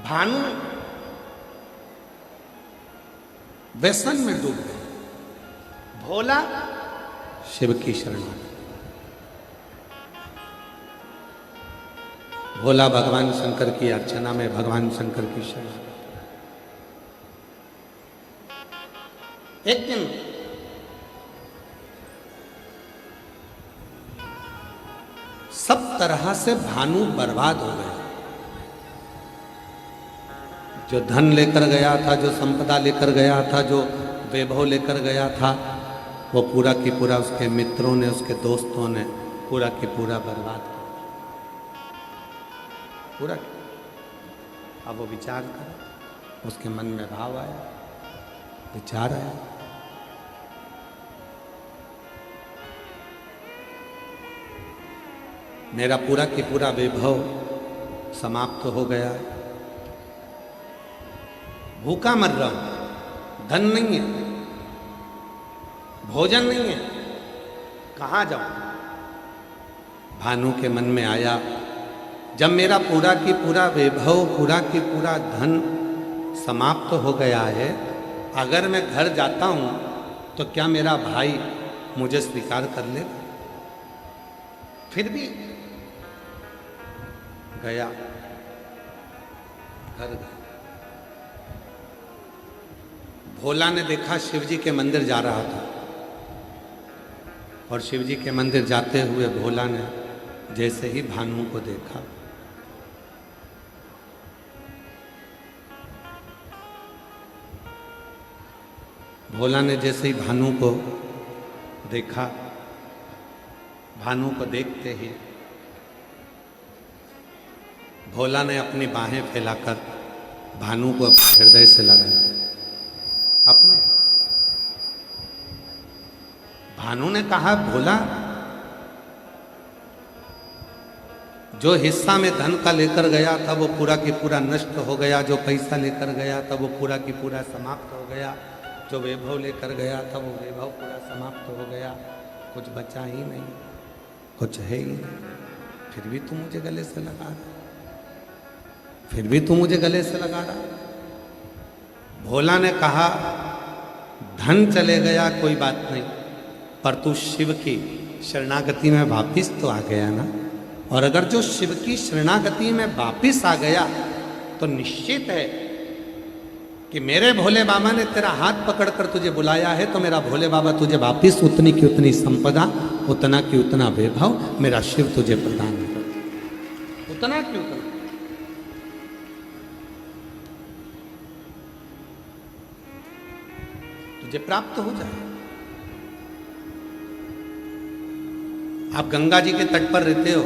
भानु व्यसन में डूब गए, भोला शिव की शरण। भोला भगवान शंकर की अर्चना में, भगवान शंकर की शरण। एक दिन सब तरह से भानु बर्बाद हो गया। जो धन लेकर गया था, जो संपदा लेकर गया था, जो वैभव लेकर गया था, वो पूरा की पूरा उसके मित्रों ने, उसके दोस्तों ने पूरा की पूरा बर्बाद कर पूरा। अब वो विचार कर, उसके मन में भाव आया, विचार आया, मेरा पूरा की पूरा वैभव समाप्त हो गया है, भूखा मर रहा हूं, धन नहीं है, भोजन नहीं है, कहां जाऊं। भानु के मन में आया, जब मेरा पूरा की पूरा वैभव, पूरा की पूरा धन समाप्त हो गया है, अगर मैं घर जाता हूं तो क्या मेरा भाई मुझे स्वीकार कर लेगा? फिर भी गया, घर गया। भोला ने देखा शिव जी के मंदिर जा रहा था, और शिव जी के मंदिर जाते हुए भोला ने जैसे ही भानु को देखा, भोला ने जैसे ही भानु को देखा, भानु को देखते ही भोला ने अपनी बाहें फैलाकर भानु को अपने हृदय से लगाया। अपने भानु ने कहा, भोला, जो हिस्सा में धन का लेकर गया था वो पूरा की पूरा नष्ट हो गया, जो पैसा लेकर गया था वो पूरा की पूरा समाप्त हो गया, जो वैभव लेकर गया था वो वैभव पूरा समाप्त हो गया, कुछ बचा ही नहीं, कुछ है ही नहीं। फिर भी तू मुझे गले से लगा रहा, फिर भी तू मुझे गले से लगा रहा। भोला ने कहा, धन चले गया कोई बात नहीं, पर तू शिव की शरणागति में वापिस तो आ गया ना। और अगर जो शिव की शरणागति में वापिस आ गया तो निश्चित है कि मेरे भोले बाबा ने तेरा हाथ पकड़कर तुझे बुलाया है, तो मेरा भोले बाबा तुझे वापिस उतनी की उतनी संपदा, उतना की उतना वैभव मेरा शिव तुझे प्रदान कर, उतना की उतना। तुझे प्राप्त हो जाए। आप गंगा जी के तट पर रहते हो,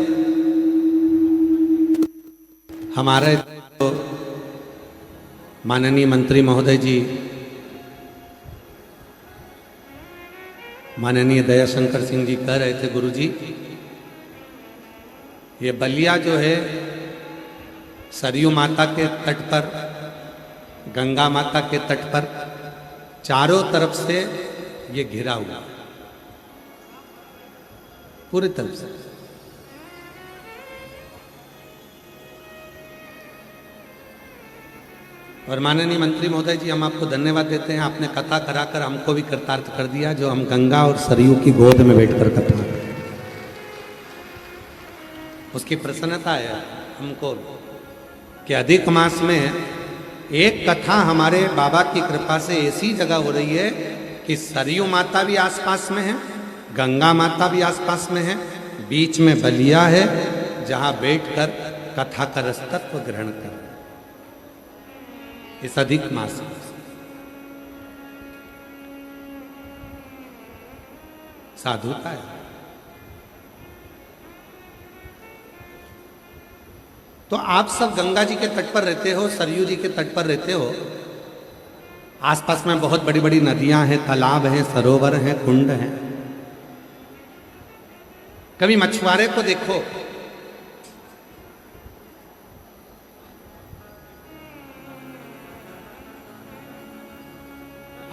हमारे तो माननीय मंत्री महोदय जी, माननीय दयाशंकर सिंह जी कह रहे थे, गुरुजी ये बलिया जो है सरयू माता के तट पर, गंगा माता के तट पर चारों तरफ से ये घिरा हुआ, पूरी तरफ से। और माननीय मंत्री महोदय जी, हम आपको धन्यवाद देते हैं, आपने कथा कराकर हमको भी कृतार्थ कर दिया, जो हम गंगा और सरयू की गोद में बैठकर कथा, उसकी प्रसन्नता है हमको कि अधिक मास में एक कथा हमारे बाबा की कृपा से ऐसी जगह हो रही है कि सरयू माता भी आसपास में है, गंगा माता भी आसपास में है, बीच में बलिया है, जहां बैठकर कथा का रसतत्व ग्रहण कर इस अधिक मास में। साधुता है। तो आप सब गंगा जी के तट पर रहते हो, सरयू जी के तट पर रहते हो, आसपास में बहुत बड़ी बड़ी नदियां हैं, तालाब हैं, सरोवर हैं, कुंड हैं। कभी मछुआरे को देखो,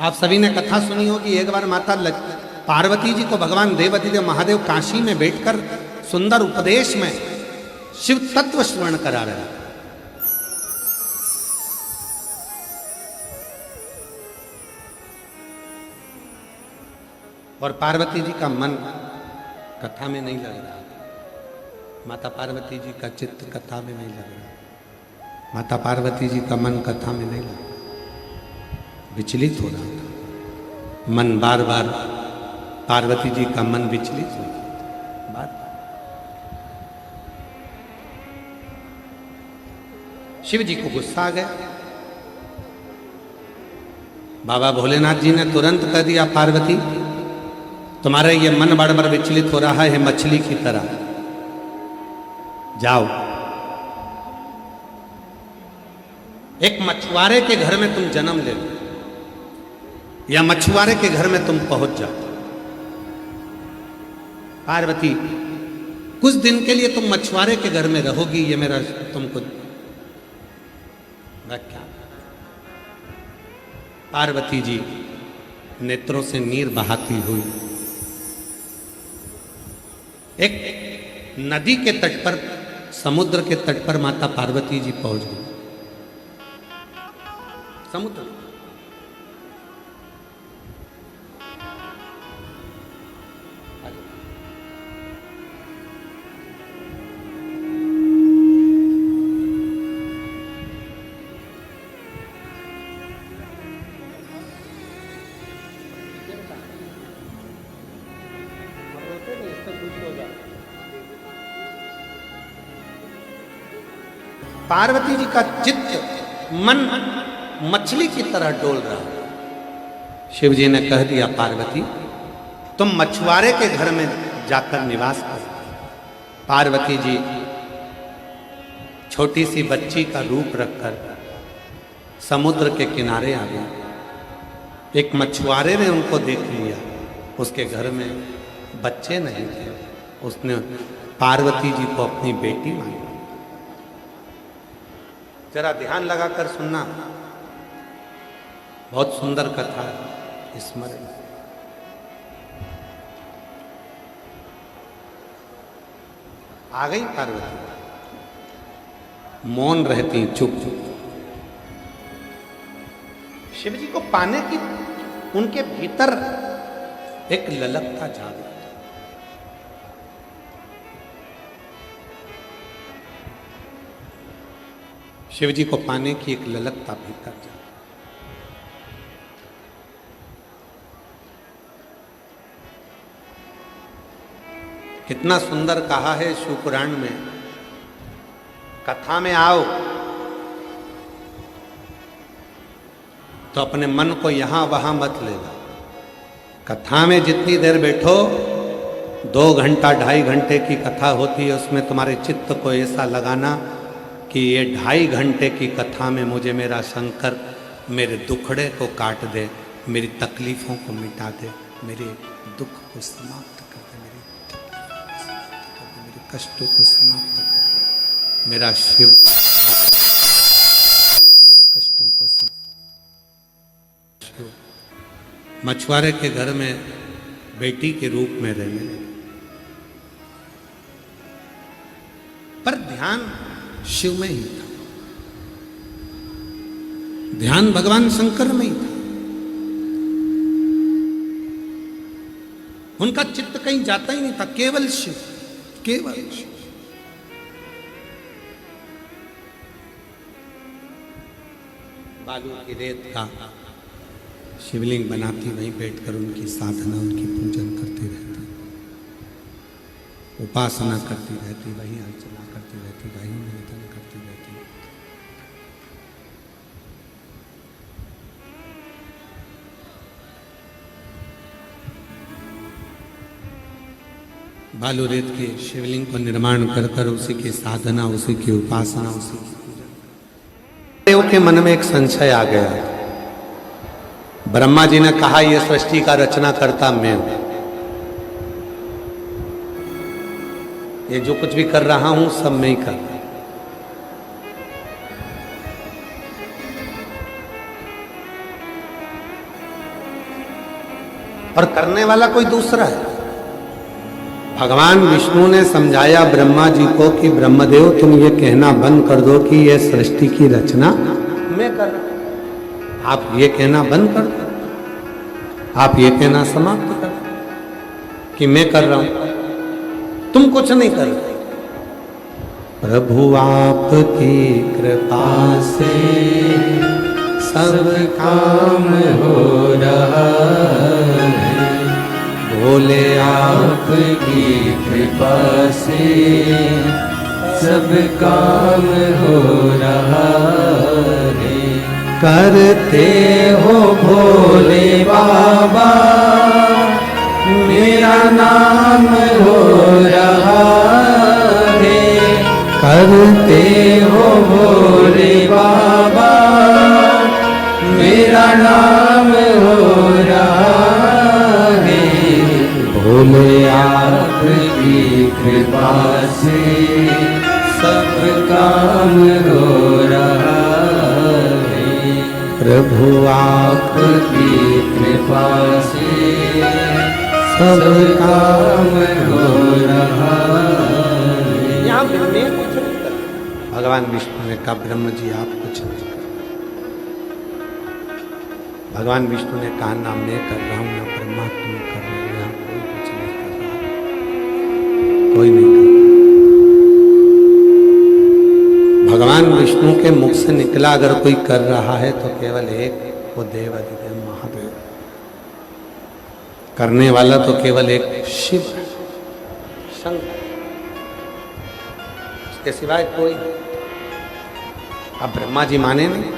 आप सभी ने कथा सुनी होगी, एक बार माता पार्वती जी को भगवान देवाधिदेव महादेव काशी में बैठकर सुंदर उपदेश में शिव तत्व श्रवण करा रहे हैं। और पार्वती जी का मन कथा में नहीं लग रहा, माता पार्वती जी का चित्त कथा में नहीं लग रहा, माता पार्वती जी का मन कथा में नहीं लग रहा, विचलित हो रहा था मन, बार बार पार्वती जी का मन विचलित हो रहा था बार बार। शिव जी को गुस्सा आ गया। बाबा भोलेनाथ जी ने तुरंत कह दिया, पार्वती तुम्हारा ये मन बार बार विचलित हो रहा है मछली की तरह, जाओ एक मछुआरे के घर में तुम जन्म ले लो, या मछुआरे के घर में तुम पहुंच जाओ। पार्वती कुछ दिन के लिए तुम मछुआरे के घर में रहोगी, ये मेरा तुमको व्याख्या। पार्वती जी नेत्रों से नीर बहाती हुई एक नदी के तट पर, समुद्र के तट पर माता पार्वती जी पहुंच गई। समुद्र पार्वती जी का चित्त मन मछली की तरह डोल रहा है। शिव जी ने कह दिया, पार्वती तुम मछुआरे के घर में जाकर निवास करो। पार्वती जी छोटी सी बच्ची का रूप रखकर समुद्र के किनारे आ गई। एक मछुआरे ने उनको देख लिया, उसके घर में बच्चे नहीं थे, उसने पार्वती जी को अपनी बेटी मानी। जरा ध्यान लगाकर सुनना, बहुत सुंदर कथा है, स्मरण। आ गई पार्वती, मौन रहती, चुप चुप। शिव जी को पाने की उनके भीतर एक ललकता जाग रही। शिव जी को पाने की एक ललकता भीतर जा। कितना सुंदर कहा है शिव पुराण में, कथा में आओ तो अपने मन को यहां वहां मत लेना। कथा में जितनी देर बैठो, 2 घंटा 2.5 घंटे की कथा होती है, उसमें तुम्हारे चित्त को ऐसा लगाना कि ये 2.5 घंटे की कथा में मुझे मेरा शंकर मेरे दुखड़े को काट दे, मेरी तकलीफों को मिटा दे, मेरे दुख को समाप्त कर दे, मेरे कष्टों को समाप्त कर दे, मेरा शिव मेरे कष्टों को समाप्त। मछुआरे के घर में बेटी के रूप में रहने, पर ध्यान शिव में ही था, ध्यान भगवान शंकर में ही था। उनका चित्त कहीं जाता ही नहीं था, केवल शिव, केवल शिव। बालू की रेत का शिवलिंग बनाती, वहीं बैठकर उनकी साधना, उनकी पूजन करती रहती, उपासना करती रहती, वहीं अर्चना करती रहती, वहीं निवेदन करती रहती। बालू रेत के शिवलिंग को निर्माण कर कर उसी की साधना, उसी की उपासना, उसी की पूजन। देव के मन में एक संशय आ गया। ब्रह्मा जी ने कहा, यह सृष्टि का रचना करता मैं हूं, ये जो कुछ भी कर रहा हूं सब मैं ही कर रहा हूं। और करने वाला कोई दूसरा है। भगवान विष्णु ने समझाया ब्रह्मा जी को कि ब्रह्मदेव तुम ये कहना बंद कर दो कि यह सृष्टि की रचना मैं कर रहा हूं। आप ये कहना बंद कर दो, आप ये कहना समाप्त कर दो कि मैं कर रहा हूं, तुम कुछ नहीं कर रहे। प्रभु आपकी कृपा से सब काम हो रहा है, भोले आपकी कृपा से सब काम हो रहा है। करते हो भोले बाबा मेरा नाम हो रहा है, करते हो भोले बाबा मेरा नाम हो रहा है। भोले आपकी कृपा से सब काम हो रहा है, प्रभु आपकी कृपा से सब काम हो रहा है। यहाँ मैं कुछ नहीं कर, भगवान विष्णु ने कहा ब्रह्म जी आप कुछ नहीं कर। भगवान विष्णु ने कहा ना मैं कर रहा हूं ना ब्रह्मा तुम कर रहे हो, यहाँ कोई कुछ नहीं कर रहा, कोई नहीं कर रहा। भगवान विष्णु के मुख से निकला अगर कोई कर रहा है तो केवल एक, वो देव अधिदेव महादेव। करने वाला तो केवल एक शिव शंकर, उसके सिवाय कोई नहीं। अब ब्रह्मा जी माने नहीं,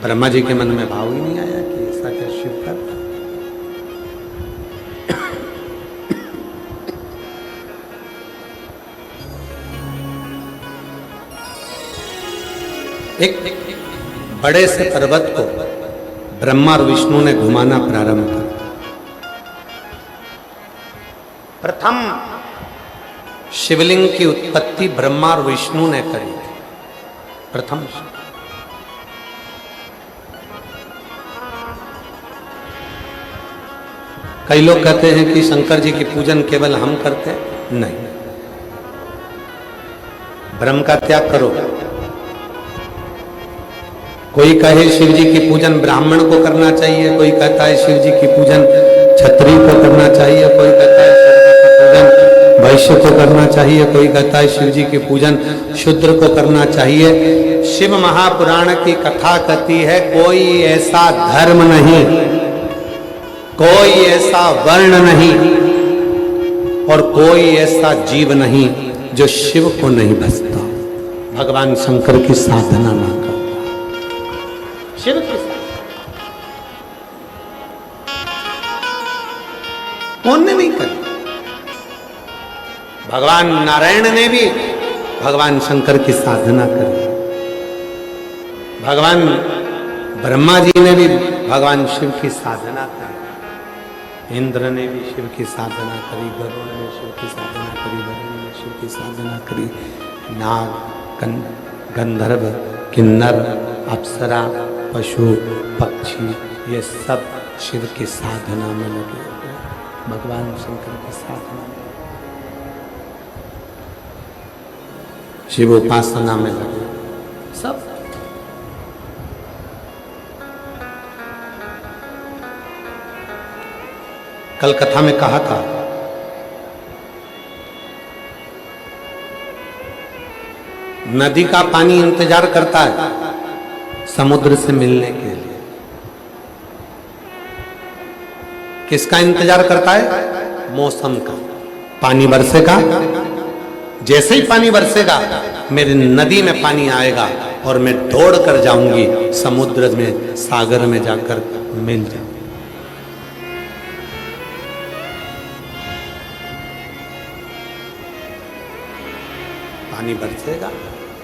ब्रह्मा जी के मन में भाव ही नहीं आया कि ऐसा क्या शिव कर। एक बड़े से पर्वत को ब्रह्मा और विष्णु ने घुमाना प्रारंभ किया। प्रथम शिवलिंग की उत्पत्ति ब्रह्मा और विष्णु ने करी थी। प्रथम कई लोग कहते हैं कि शंकर जी की पूजन केवल हम करते हैं, नहीं। ब्रह्म का त्याग करो। कोई कहे शिव जी की पूजन ब्राह्मण को करना चाहिए, कोई कहता है शिव जी की पूजन क्षत्रिय को करना चाहिए, कोई कहता है शिव जी की पूजन वैश्य को करना चाहिए, कोई कहता है शिव जी की पूजन शूद्र को करना चाहिए। शिव महापुराण की कथा कहती है कोई ऐसा धर्म नहीं, कोई ऐसा वर्ण नहीं और कोई ऐसा जीव नहीं जो शिव को नहीं भजता, भगवान शंकर की साधना ना करता। शिव की कौन ने नहीं करी? भगवान नारायण ने भी भगवान शंकर की साधना करी, भगवान ब्रह्मा जी ने भी भगवान शिव की साधना करी, इंद्र ने भी शिव की साधना करी, गरुड़ ने शिव की साधना करी, वरुण ने शिव की साधना करी, नाग गंधर्व किन्नर अप्सरा पशु पक्षी ये सब शिव की साधना में लगे हुए, भगवान शंकर की साधना में, शिव उपासना में लगे सब। कल कथा में कहा था नदी का पानी इंतजार करता है समुद्र से मिलने के लिए। किसका इंतजार करता है? मौसम का। पानी बरसेगा, जैसे ही पानी बरसेगा मेरी नदी में पानी आएगा और मैं दौड़ कर जाऊंगी समुद्र में, सागर में जाकर मिल जाऊंगी। पानी बरसेगा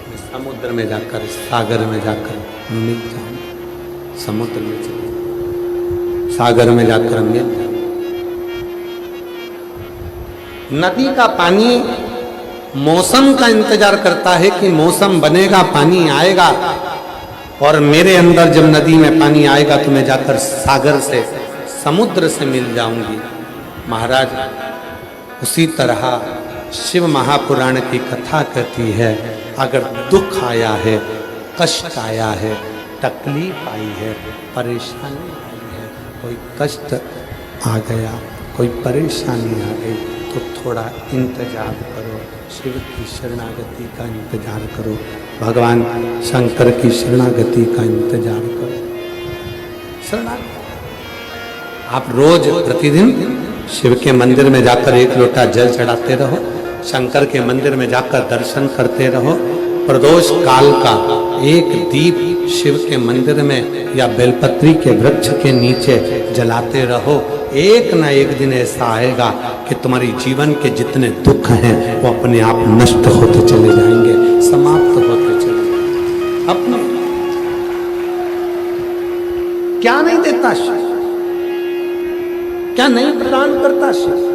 मैं समुद्र में जाकर, सागर में जाकर मिल जाऊंगा, समुद्र में चले सागर में जाकर मिल जाऊंगा। नदी का पानी मौसम का इंतजार करता है कि मौसम बनेगा, पानी आएगा, और मेरे अंदर जब नदी में पानी आएगा तो मैं जाकर सागर से समुद्र से मिल जाऊंगी। महाराज उसी तरह शिव महापुराण की कथा कहती है, अगर दुख आया है, कष्ट आया है, तकलीफ आई है, परेशानी आई है, कोई कष्ट आ गया, कोई परेशानी आ गई, तो थोड़ा इंतजार करो, शिव की शरणागति का इंतजार करो, भगवान शंकर की शरणागति का इंतजार करो। शरणागति आप रोज प्रतिदिन शिव के मंदिर में जाकर एक लोटा जल चढ़ाते रहो, शंकर के मंदिर में जाकर दर्शन करते रहो, प्रदोष काल का एक दीप शिव के मंदिर में या बेलपत्री के वृक्ष के नीचे जलाते रहो। एक न एक दिन ऐसा आएगा कि तुम्हारी जीवन के जितने दुख हैं वो अपने आप नष्ट होते चले जाएंगे, समाप्त होते चले जाएंगे। अपने क्या नहीं देता शिव, क्या नहीं प्रदान करता शिव।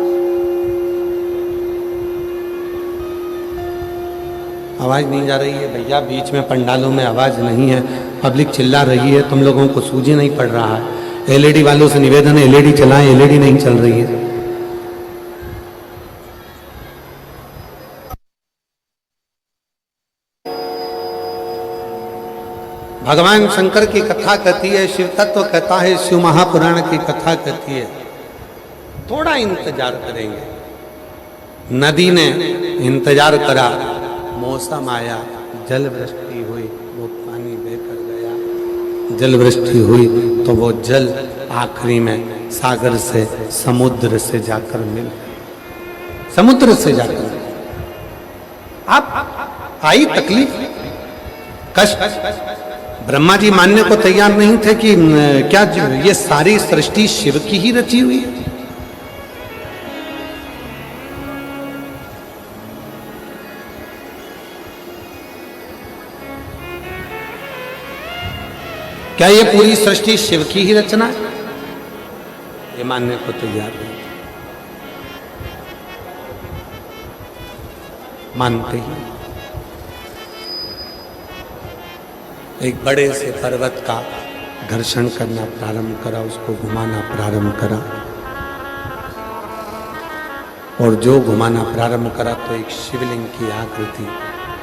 आवाज नहीं जा रही है भैया, बीच में पंडालों में आवाज नहीं है, पब्लिक चिल्ला रही है, तुम लोगों को सूझी नहीं पड़ रहा है। एलईडी वालों से निवेदन है, एलईडी चलाएं, एलईडी नहीं चल रही है। भगवान शंकर की कथा कहती है, शिव तत्व कहता है, शिव महापुराण की कथा कहती है, थोड़ा इंतजार करेंगे। नदी ने इंतजार करा, मौसम आया, जल वृष्टि हुई, वो पानी बहकर गया। जल वृष्टि हुई तो वो जल आखिरी में सागर से, समुद्र से जाकर मिल, समुद्र से जाकर आप आई तकलीफ, कष्ट। ब्रह्मा जी मानने को तैयार नहीं थे कि क्या ये सारी सृष्टि शिव की ही रची हुई है। क्या ये पूरी सृष्टि शिव की ही रचना है? ये मानने को तैयार नहीं, मानते ही। एक बड़े से पर्वत का घर्षण करना प्रारंभ करा, उसको घुमाना प्रारंभ करा, और जो घुमाना प्रारंभ करा तो एक शिवलिंग की आकृति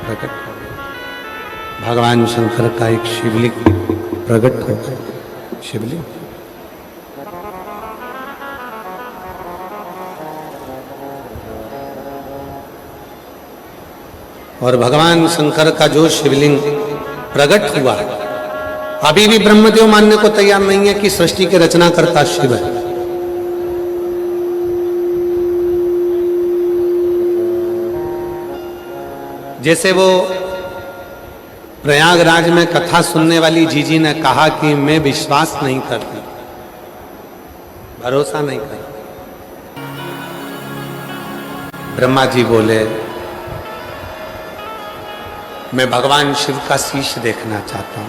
प्रकट हो गई। भगवान शंकर का एक शिवलिंग प्रकट हो गया, शिवलिंग। और भगवान शंकर का जो शिवलिंग प्रकट हुआ, अभी भी ब्रह्मदेव मानने को तैयार नहीं है कि सृष्टि के रचना करता शिव है। जैसे वो प्रयागराज में कथा सुनने वाली जीजी ने कहा कि मैं विश्वास नहीं करती, भरोसा नहीं करती। ब्रह्मा जी बोले, मैं भगवान शिव का शीश देखना चाहता हूं।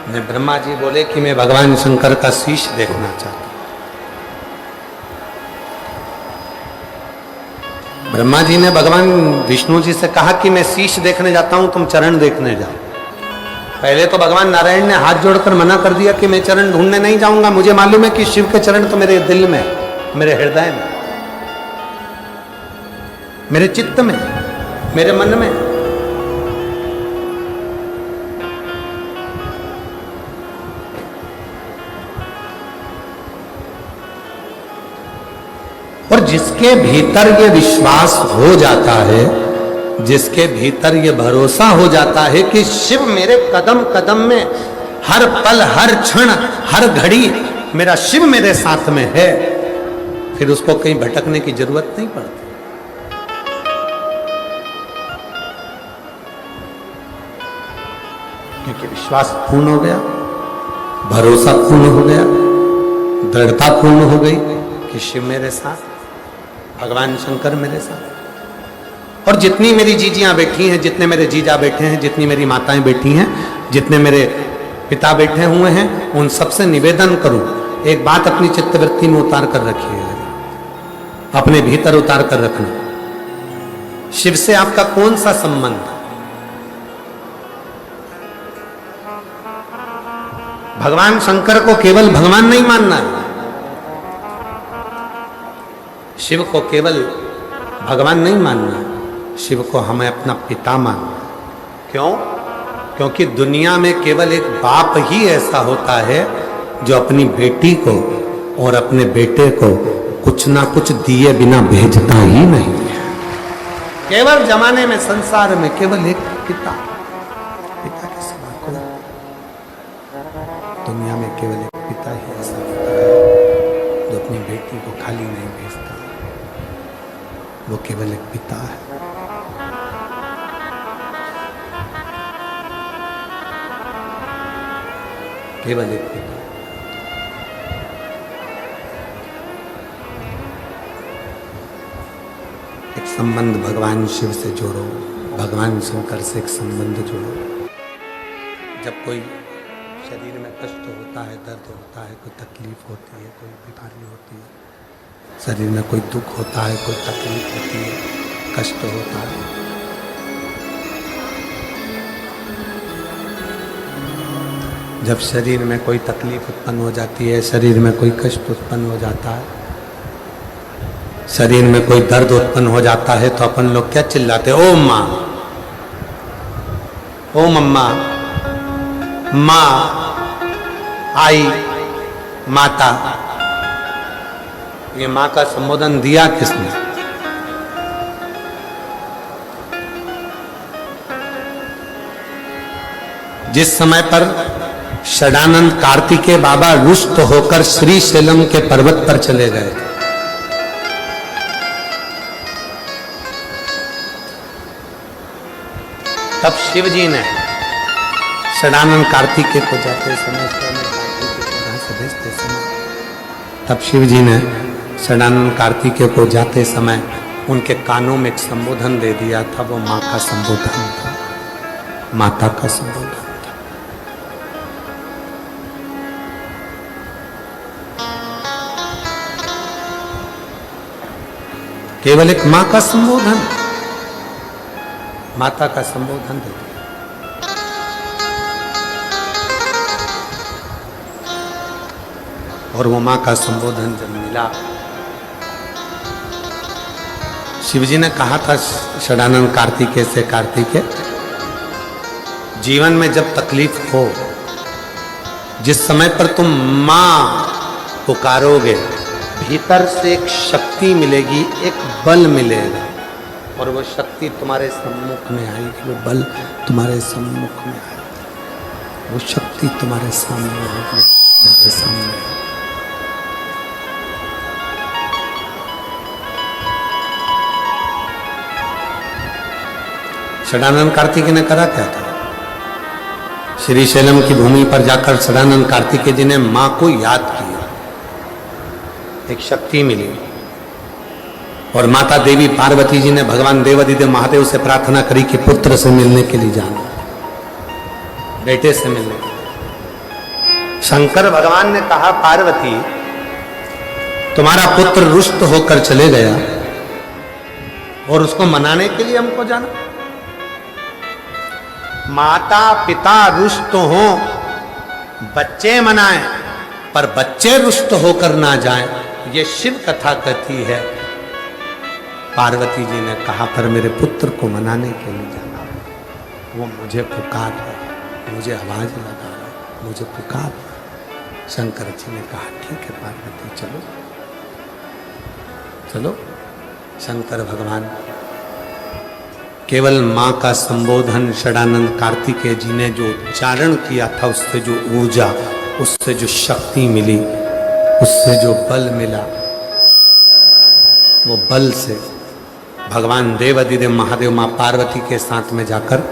मैं ब्रह्मा जी बोले कि मैं भगवान शंकर का शीश देखना चाहता हूं। ब्रह्मा जी ने भगवान विष्णु जी से कहा कि मैं शीश देखने जाता हूं, तुम चरण देखने जाओ। पहले तो भगवान नारायण ने हाथ जोड़कर मना कर दिया कि मैं चरण ढूंढने नहीं जाऊंगा, मुझे मालूम है कि शिव के चरण तो मेरे दिल में, मेरे हृदय में, मेरे चित्त में, मेरे मन में। और जिसके भीतर ये विश्वास हो जाता है, जिसके भीतर ये भरोसा हो जाता है कि शिव मेरे कदम कदम में, हर पल, हर क्षण, हर घड़ी मेरा शिव मेरे साथ में है, फिर उसको कहीं भटकने की जरूरत नहीं पड़ती। क्योंकि विश्वास पूर्ण हो गया, भरोसा पूर्ण हो गया, दृढ़ता पूर्ण हो गई कि शिव मेरे साथ, भगवान शंकर मेरे साथ। और जितनी मेरी जीजियां बैठी हैं, जितने मेरे जीजा बैठे हैं, जितनी मेरी माताएं बैठी हैं, जितने मेरे पिता बैठे हुए हैं, उन सबसे निवेदन करूं, एक बात अपनी चित्तवृत्ति में उतार कर रखिएगा, अपने भीतर उतार कर रखना। शिव से आपका कौन सा संबंध? भगवान शंकर को केवल भगवान नहीं मानना, शिव को केवल भगवान नहीं मानना, शिव को हमें अपना पिता मानना। क्यों? क्योंकि दुनिया में केवल एक बाप ही ऐसा होता है जो अपनी बेटी को और अपने बेटे को कुछ ना कुछ दिए बिना भेजता ही नहीं। केवल जमाने में, संसार में केवल एक पिता, पिता के सिवा कोई, दुनिया में केवल एक पिता ही ऐसा होता है जो अपनी बेटी को खाली नहीं भेजता, वो केवल एक पिता है। केवल एक पिता। एक संबंध भगवान शिव से जोड़ो, भगवान शंकर से एक संबंध जोड़ो। जब कोई शरीर में कष्ट होता है, दर्द होता है, कोई तकलीफ होती है, कोई बीमारी होती है, शरीर में कोई दुख होता है, कोई तकलीफ होती है, कष्ट होता है, जब शरीर में कोई तकलीफ उत्पन्न हो जाती है, शरीर में कोई कष्ट उत्पन्न हो जाता है, शरीर में कोई दर्द उत्पन्न हो जाता है, तो अपन लोग क्या चिल्लाते? ओ माँ, ओ मम्मा, माँ, आई, माता। ये माँ का संबोधन दिया किसने? जिस समय पर षडानंद कार्तिकेय बाबा रुष्ट होकर श्रीशैलम के पर्वत पर चले गए, तब शिव जी ने षडानंद कार्तिकेय को जाते समय, भेजते समय, तब शिव जी ने षडानंद कार्तिकेय को जाते समय उनके कानों में एक संबोधन दे दिया था। वो माँ का संबोधन था, माता का संबोधन था। केवल एक माँ का संबोधन, माता का संबोधन दे दिया। और वो माँ का संबोधन जब मिला, शिवजी ने कहा था षडानंद कार्तिकेय से, कार्तिकेय जीवन में जब तकलीफ हो, जिस समय पर तुम माँ पुकारोगे, भीतर से एक शक्ति मिलेगी, एक बल मिलेगा, और वो शक्ति तुम्हारे सम्मुख में आएगी, वो बल तुम्हारे सम्मुख में आएगा, वो शक्ति तुम्हारे सामने आएगी, तुम्हारे सामने। षडानंद कार्तिकेय ने करा क्या था? श्रीशैलम की भूमि पर जाकर षडानंद कार्तिकेय जी ने मां को याद किया, एक शक्ति मिली, और माता देवी पार्वती जी ने भगवान देवादिदेव महादेव से प्रार्थना करी कि पुत्र से मिलने के लिए जाना, बेटे से मिलने के लिए। शंकर भगवान ने कहा, पार्वती तुम्हारा पुत्र रुष्ट होकर चले गया और उसको मनाने के लिए हमको जाना। माता पिता रुष्ट हो, बच्चे मनाएं, पर बच्चे रुष्ट होकर ना जाएं, ये शिव कथा कहती है। पार्वती जी ने कहा, पर मेरे पुत्र को मनाने के लिए जाना, वो मुझे पुकार रहा, मुझे आवाज लगा रहा, मुझे पुकार रहा। शंकर जी ने कहा, ठीक है पार्वती, चलो चलो। शंकर भगवान केवल मां का संबोधन षडानंद कार्तिकेय जी ने जो उच्चारण किया था, उससे जो ऊर्जा, उससे जो शक्ति मिली, उससे जो बल मिला, वो बल से भगवान देवादिदेव महादेव मां पार्वती के साथ में जाकर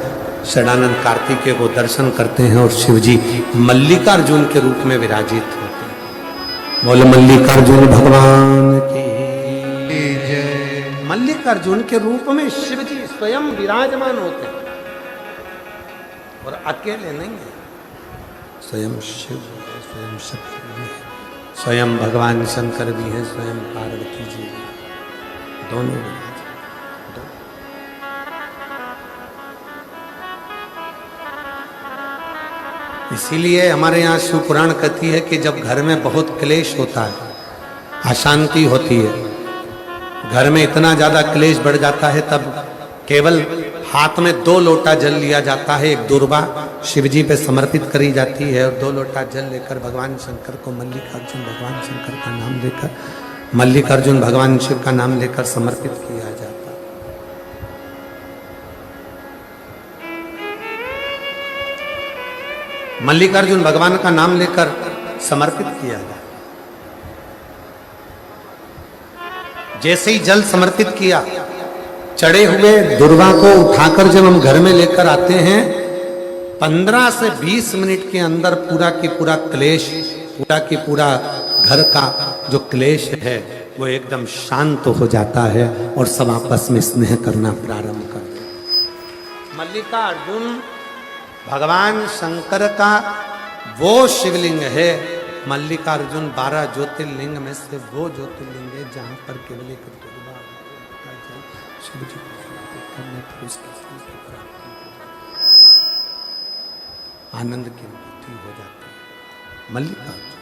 षडानंद कार्तिकेय को दर्शन करते हैं, और शिवजी मल्लिकार्जुन के रूप में विराजित होते हैं। बोले मल्लिकार्जुन भगवान की जय। मल्लिकार्जुन के रूप में शिवजी स्वयं विराजमान होते हैं, और अकेले नहीं है, स्वयं शिव है, स्वयं शक्ति भी है, स्वयं भगवान शंकर भी है, स्वयं पार्वती जी भी, दोनों भी। इसीलिए हमारे यहाँ शिव पुराण कहती है कि जब घर में बहुत क्लेश होता है, अशांति होती है, घर में इतना ज्यादा क्लेश बढ़ जाता है, तब केवल हाथ में 2 लोटा जल लिया जाता है। एक दुर्वा शिव जी पे समर्पित करी जाती है और 2 लोटा जल लेकर भगवान शंकर को मल्लिकार्जुन भगवान शंकर का नाम लेकर, मल्लिकार्जुन भगवान शिव का नाम लेकर समर्पित किया जाता है। मल्लिकार्जुन भगवान का नाम लेकर समर्पित किया जाता। जैसे ही जल समर्पित किया, चढ़े हुए दुर्वा को उठाकर जब हम घर में लेकर आते हैं, 15 से 20 मिनट के अंदर पूरा की पूरा क्लेश, पूरा की पूरा घर का जो क्लेश है वो एकदम शांत हो जाता है और सब आपस में स्नेह करना प्रारंभ कर देते। मल्लिकार्जुन भगवान शंकर का वो शिवलिंग है। मल्लिकार्जुन 12 ज्योतिर्लिंग में से वो ज्योतिर्लिंग है जहां पर केवल एक दुर्वा शिव जी करने पर उसकी आनंद की अनुभूति हो जाती है। मल्लिकार्जुन